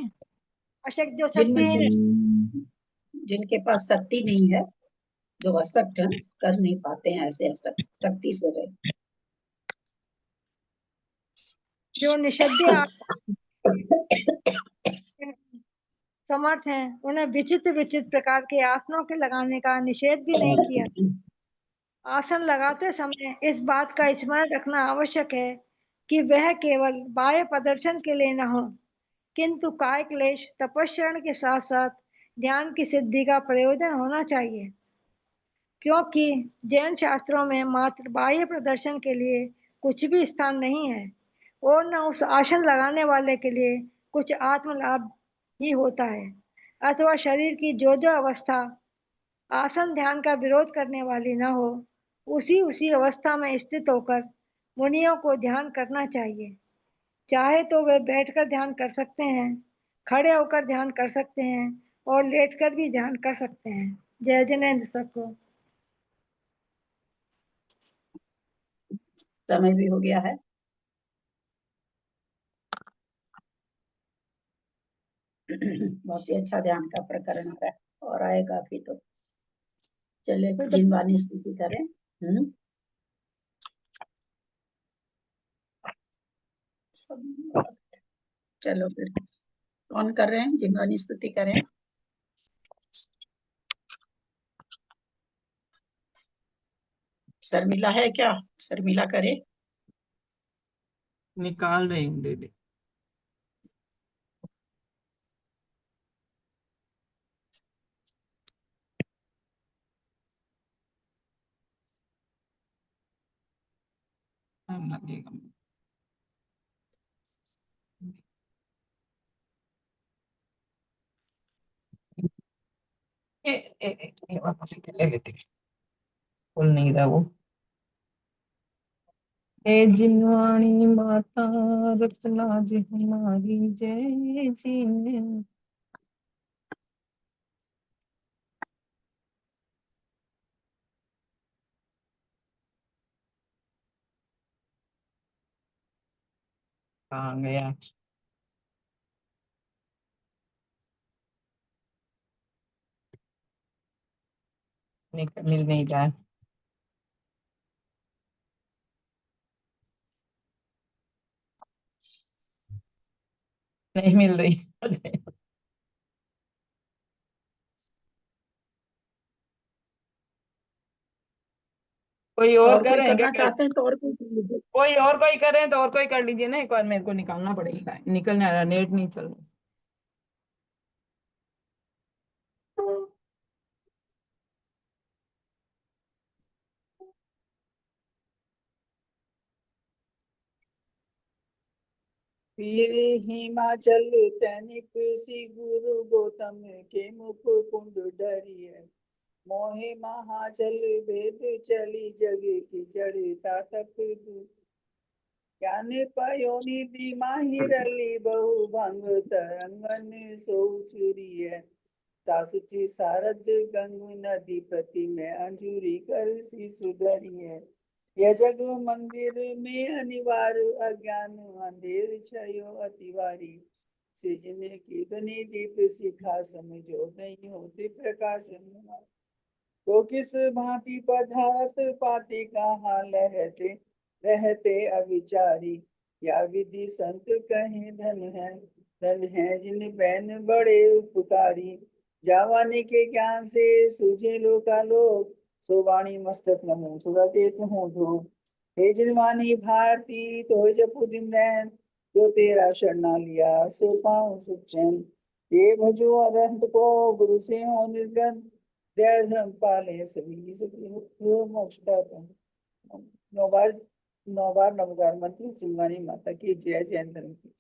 C: अशक्त जो
A: जिनमें
C: शक्ति
A: जिनके पास शक्ति नहीं है, जो अशक्त है, कर नहीं पाते हैं, ऐसे अशक्त शक्ति से रहे।
C: जो निषद्य समर्थ हैं, उन्हें विचित्र विचित्र प्रकार के आसनों के लगाने का निषेध भी नहीं किया। आसन लगाते समय इस बात का स्मरण रखना आवश्यक है कि वह केवल बाह्य प्रदर्शन के लिए न हो, किंतु काय क्लेश तपस्या के साथ साथ ध्यान की सिद्धि का प्रयोजन होना चाहिए। क्योंकि जैन शास्त्रों में मात्र बाह्य प्रदर्शन के लिए कुछ भी स्थान नहीं है और न उस आसन लगाने वाले के लिए कुछ आत्म लाभ ही होता है, अथवा शरीर की जो जो अवस्था आसन ध्यान का विरोध करने वाली न हो, उसी अवस्था में स्थित होकर मुनियों को ध्यान करना चाहिए। चाहे तो वे बैठकर ध्यान कर सकते हैं, खड़े होकर ध्यान कर सकते हैं और लेटकर भी ध्यान कर सकते हैं। जय जिनेन्द्र सबको।
A: समय भी हो गया है। बहुत ही अच्छा ध्यान का प्रकरण आ रहा है और आएगा भी तो। चले जिनवानी स्तुति करें। चलो फिर कौन कर रहे हैं? जिनवानी स्तुति करें। शर्मिला है क्या? शर्मिला करे।
F: निकाल रही हूँ दीदी। लगेगा ले लेती, खुल नहीं रहा वो। हे जिनवाणी माता रचना जी हमारी, जय जी। कहाँ गया? मिल नहीं रहा है। नहीं मिल रही। कोई और
A: कोई
F: करें क्या?
A: करना चाहते हैं तो और कोई कर लीजिए।
F: कोई और कोई करें तो और कोई कर लीजिए ना, एक बार मेरे को निकालना पड़ेगा, निकल नहीं आ रहा, नेट नहीं चल रहा।
I: फिर हिमाचल तनिक सी गुरु गौतम के मुख कुंड डरी है, मोहे महाचल भेद चली जग की चढ़ता तक दू, ज्ञान पयोनि दी माही रली बहु भंग तरंगन सो चुरी है, सासुची सारद गंग नदी प्रति में अंजूरी कर सी सुधरी है, यह जग मंदिर में अनिवार्य अज्ञान अंधेर छयो अतिवारी, सिजने की धनी दीप शिखा समझो नहीं होते प्रकाशन, तो किस भांति पधारत पाती कहाँ रहते रहते अविचारी, या विधि संत कहीं धन है जिन बैन बड़े उपकारी, जावानी के ज्ञान से सूझे लोका लोक, सो वाणी मस्तक नमो सुरते तुहूँ धो, हे जिनवानी भारती तो जपु दिन रैन, जो तेरा शरणा लिया सो पाऊं सुख चैन, ये भजो अरहंत को गुरु से हो निर्गन, दया धर्म पाले सभी सभी हो मोक्ष का पथ। 9 बार नमस्कार मंत्र चिलवानी माता की जय। जैन धर्म की।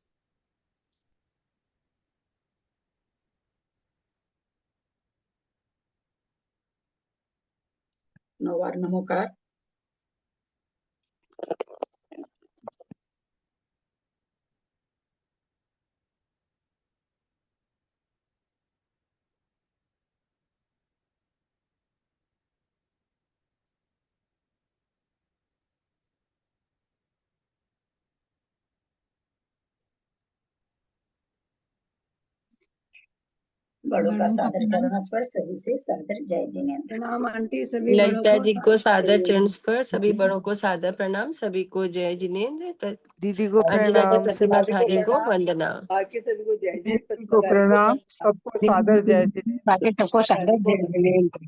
A: नवार नमोकार। बड़ों का सादर चरण स्पर्श, सभी से सादर जय जिनेंद्र।
B: प्रणाम आंटी, सभी बड़ों
K: ललिता
B: को
K: जी को सादर चरण स्पर्श, सभी बड़ों को सादर प्रणाम, सभी को जय जिनेंद्र।
E: दीदी को
K: अंजना जी
E: प्रणाम,
K: प्रतिभा
E: सभी
I: सभी को
K: ठाकुर को
I: प्रणाम।
K: वंदना।
I: बाकी सभी को जय जय।
F: दीदी को प्रणाम, सबको सादर जय जिनेंद्र।
G: बाकी सबको सादर जय जिनेंद्र।